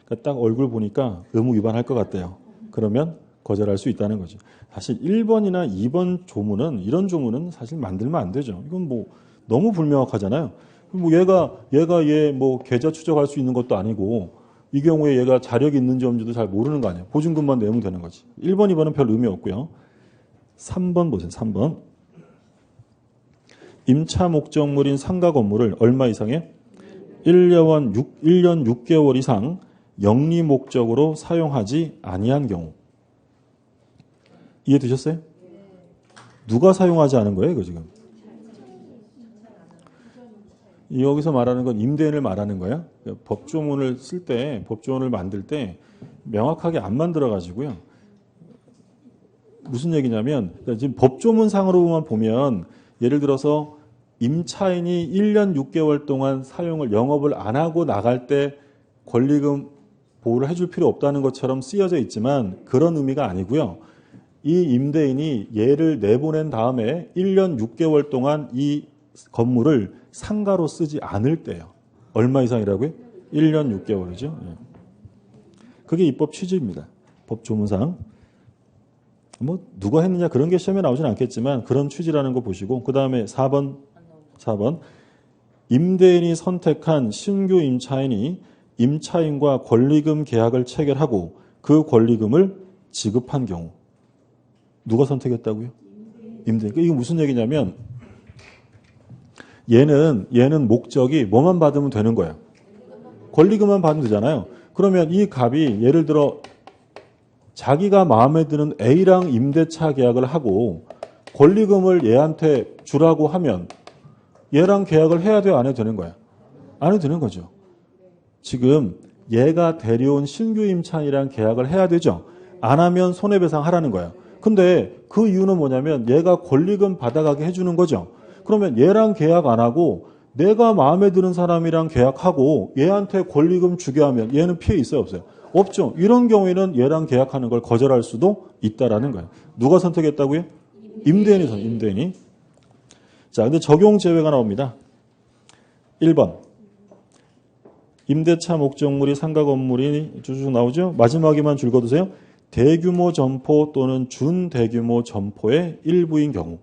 A: 그러니까 딱 얼굴 보니까 의무 위반할 것 같대요. 그러면 거절할 수 있다는 거죠. 사실 1번이나 2번 조문은 이런 조문은 사실 만들면 안 되죠. 이건 뭐 너무 불명확하잖아요. 뭐 얘가 얘 뭐 계좌 추적할 수 있는 것도 아니고 이 경우에 얘가 자력이 있는지 없는지도 잘 모르는 거 아니에요. 보증금만 내면 되는 거지. 1번, 2번은 별 의미 없고요. 3번 보세요. 3번. 임차 목적물인 상가 건물을 얼마 이상의 1년 6개월 이상 영리 목적으로 사용하지 아니한 경우. 이해되셨어요? 누가 사용하지 않은 거예요, 이거 지금? 여기서 말하는 건 임대인을 말하는 거예요. 법조문을 쓸 때, 법조문을 만들 때 명확하게 안 만들어가지고요. 무슨 얘기냐면 지금 법조문상으로만 보면 예를 들어서 임차인이 1년 6개월 동안 영업을 안 하고 나갈 때 권리금 보호를 해줄 필요 없다는 것처럼 쓰여져 있지만 그런 의미가 아니고요. 이 임대인이 얘를 내보낸 다음에 1년 6개월 동안 이 건물을 상가로 쓰지 않을 때요. 얼마 이상이라고요? 1년 6개월이죠. 그게 입법 취지입니다. 법조문상. 뭐 누가 했느냐 그런 게 시험에 나오진 않겠지만 그런 취지라는 거 보시고 그 다음에 4번 임대인이 선택한 신규 임차인이 임차인과 권리금 계약을 체결하고 그 권리금을 지급한 경우 누가 선택했다고요? 임대인. 이게 무슨 얘기냐면 얘는 목적이 뭐만 받으면 되는 거예요. 권리금만 받으면 되잖아요. 그러면 이 갑이 예를 들어 자기가 마음에 드는 A랑 임대차 계약을 하고 권리금을 얘한테 주라고 하면 얘랑 계약을 해야 돼요? 안 해도 되는 거야? 안 해도 되는 거죠. 지금 얘가 데려온 신규 임차인이랑 계약을 해야 되죠. 안 하면 손해배상 하라는 거예요. 근데 그 이유는 뭐냐면 얘가 권리금 받아가게 해주는 거죠. 그러면 얘랑 계약 안 하고 내가 마음에 드는 사람이랑 계약하고 얘한테 권리금 주게 하면 얘는 피해 있어요? 없어요? 없죠. 이런 경우에는 얘랑 계약하는 걸 거절할 수도 있다라는 거예요. 누가 선택했다고요? 임대인이. 자, 근데 적용 제외가 나옵니다. 1번. 임대차 목적물이 상가 건물이 쭉 나오죠? 마지막에만 줄 거두세요. 대규모 점포 또는 준대규모 점포의 일부인 경우.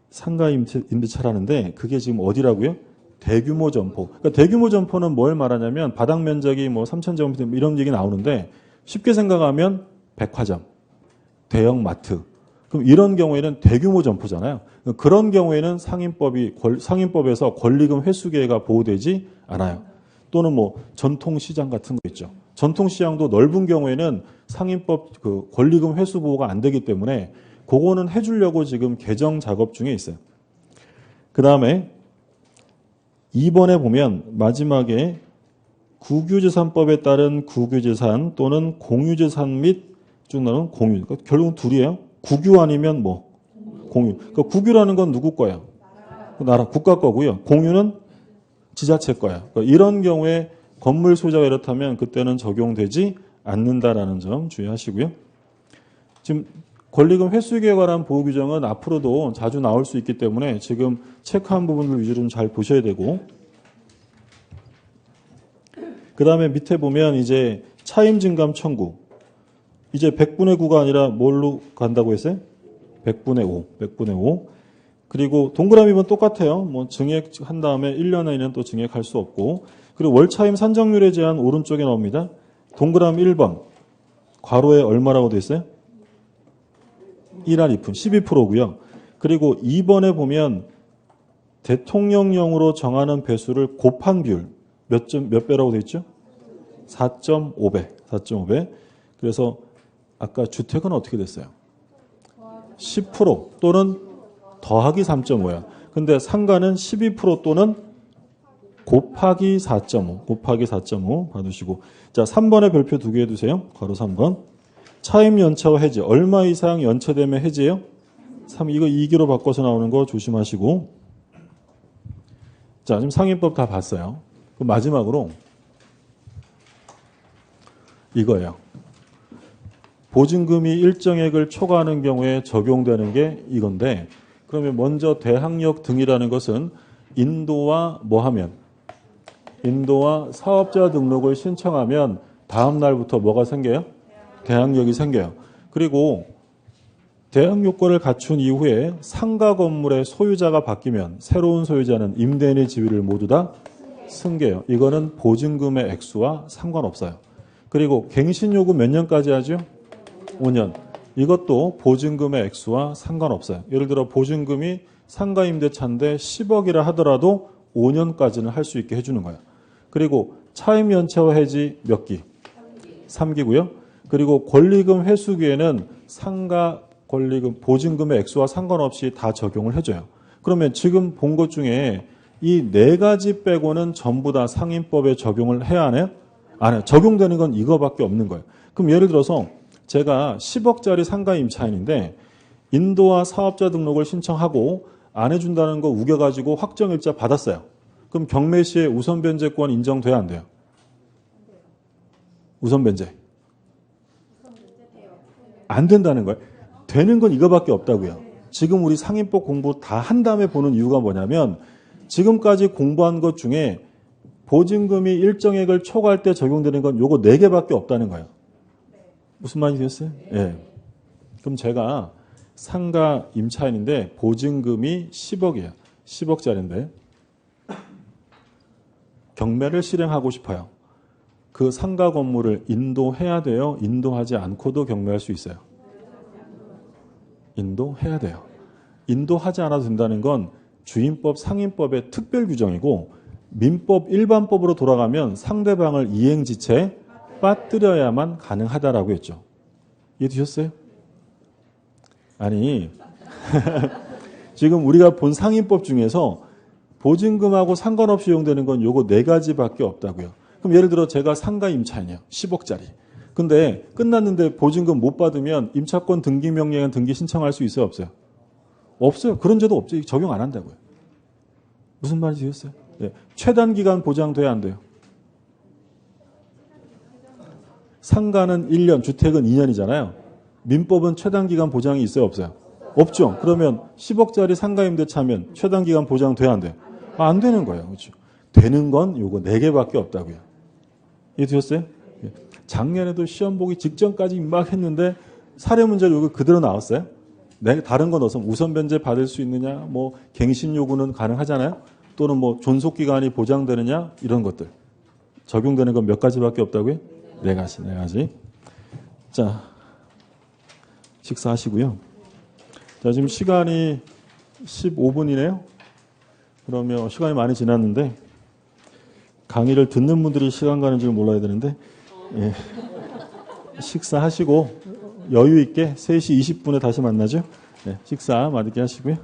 A: 상가 임대차라는데 그게 지금 어디라고요? 대규모 점포. 그러니까 대규모 점포는 뭘 말하냐면 바닥 면적이 뭐 3,000제곱미터 이런 얘기 나오는데 쉽게 생각하면 백화점, 대형 마트. 그럼 이런 경우에는 대규모 점포잖아요. 그런 경우에는 상임법에서 권리금 회수기회가 보호되지 않아요. 또는 뭐 전통시장 같은 거 있죠. 전통시장도 넓은 경우에는 상임법 그 권리금 회수 보호가 안 되기 때문에 그거는 해주려고 지금 개정 작업 중에 있어요. 그 다음에 2번에 보면 마지막에 국유재산법에 따른 국유재산 또는 공유재산 및 쭉 나오는 공유. 그러니까 결국은 둘이에요. 국유 아니면 뭐 공유. 그러니까 국유라는 건 누구 거예요? 나라 국가 거고요. 공유는 지자체 거예요. 그러니까 이런 경우에 건물 소유자가 이렇다면 그때는 적용되지 않는다라는 점 주의하시고요. 지금 권리금 회수기에 관한 보호 규정은 앞으로도 자주 나올 수 있기 때문에 지금 체크한 부분들 위주로 좀 잘 보셔야 되고, 그 다음에 밑에 보면 이제 차임 증감 청구. 이제 100분의 9가 아니라 뭘로 간다고 했어요? 100분의 5. 100분의 5. 그리고 동그라미는 똑같아요. 뭐 증액한 다음에 1년 안에는 또 증액할 수 없고, 그리고 월차임 산정률에 제한 오른쪽에 나옵니다. 동그라미 1번. 괄호에 얼마라고 돼 있어요? 1할 2푼 12%고요. 그리고 2번에 보면 대통령령으로 정하는 배수를 곱한 비율 몇 배라고 돼 있죠? 4.5배. 4.5배. 그래서 아까 주택은 어떻게 됐어요? 10% 또는 더하기 3.5야. 근데 상가는 12% 또는 곱하기 4.5. 곱하기 4.5 봐두시고. 자, 3번에 별표 2개 해두세요. 괄호 3번. 차임 연차와 해지. 얼마 이상 연체되면 해지예요? 3. 이거 2기로 바꿔서 나오는 거 조심하시고. 자, 지금 상임법 다 봤어요. 그럼 마지막으로 이거예요. 보증금이 일정액을 초과하는 경우에 적용되는 게 이건데, 그러면 먼저 대항력 등이라는 것은 인도와 뭐 하면? 인도와 사업자 등록을 신청하면 다음 날부터 뭐가 생겨요? 대항력이 생겨요. 그리고 대항요건을 갖춘 이후에 상가 건물의 소유자가 바뀌면 새로운 소유자는 임대인의 지위를 모두 다 승계해요. 이거는 보증금의 액수와 상관없어요. 그리고 갱신요금 몇 년까지 하죠? 5년. 이것도 보증금의 액수와 상관없어요. 예를 들어 보증금이 상가임대차인데 10억이라 하더라도 5년까지는 할 수 있게 해주는 거예요. 그리고 차임 연체와 해지 몇 기? 3기고요. 그리고 권리금 회수기에는 상가 권리금 보증금의 액수와 상관없이 다 적용을 해줘요. 그러면 지금 본 것 중에 이 4가지 빼고는 전부 다 상임법에 적용을 해야 하나요? 안 해요. 적용되는 건 이거밖에 없는 거예요. 그럼 예를 들어서 제가 10억짜리 상가 임차인인데 인도와 사업자 등록을 신청하고 안 해준다는 거 우겨가지고 확정일자 받았어요. 그럼 경매시에 우선변제권 인정돼야 안 돼요? 우선변제. 안 된다는 거예요. 되는 건 이거밖에 없다고요. 지금 우리 상임법 공부 다 한 다음에 보는 이유가 뭐냐면 지금까지 공부한 것 중에 보증금이 일정액을 초과할 때 적용되는 건 요거 4개밖에 없다는 거예요. 무슨 말이 되셨어요? 예. 그럼 제가 상가 임차인인데 보증금이 10억이에요. 10억짜리인데 경매를 실행하고 싶어요. 그 상가 건물을 인도해야 돼요? 인도하지 않고도 경매할 수 있어요? 인도해야 돼요. 인도하지 않아도 된다는 건 주임법, 상임법의 특별 규정이고 민법, 일반법으로 돌아가면 상대방을 이행지체에 빠뜨려야만 가능하다라고 했죠. 이해되셨어요? 아니 지금 우리가 본 상임법 중에서 보증금하고 상관없이 이용되는 건 요거 4가지밖에 없다고요. 그럼 예를 들어 제가 상가 임차인이에요. 10억짜리. 근데 끝났는데 보증금 못 받으면 임차권 등기 명령안 등기 신청할 수 있어요? 없어요? 없어요. 그런 제도 없죠. 적용 안 한다고요. 무슨 말인지 이해했어요? 네. 최단 기간 보장돼야 안 돼요? 상가는 1년, 주택은 2년이잖아요. 민법은 최단 기간 보장이 있어요? 없어요? 없죠. 그러면 10억짜리 상가 임대차면 최단 기간 보장돼야 안 돼요? 안 되는 거예요. 그렇죠? 되는 건 요거 4개밖에 없다고요. 이해되셨어요? 작년에도 시험 보기 직전까지 막 했는데 사례 문제 요구 그대로 나왔어요. 다른 건 없으면 우선 변제 받을 수 있느냐, 뭐 갱신 요구는 가능하잖아요. 또는 뭐 존속 기간이 보장되느냐 이런 것들 적용되는 건 몇 가지밖에 없다고요? 네 가지. 자, 식사하시고요. 자, 지금 시간이 15분이네요. 그러면 시간이 많이 지났는데 강의를 듣는 분들이 시간 가는 줄 몰라야 되는데 예. 식사하시고 여유 있게 3시 20분에 다시 만나죠. 네, 식사 맛있게 하시고요.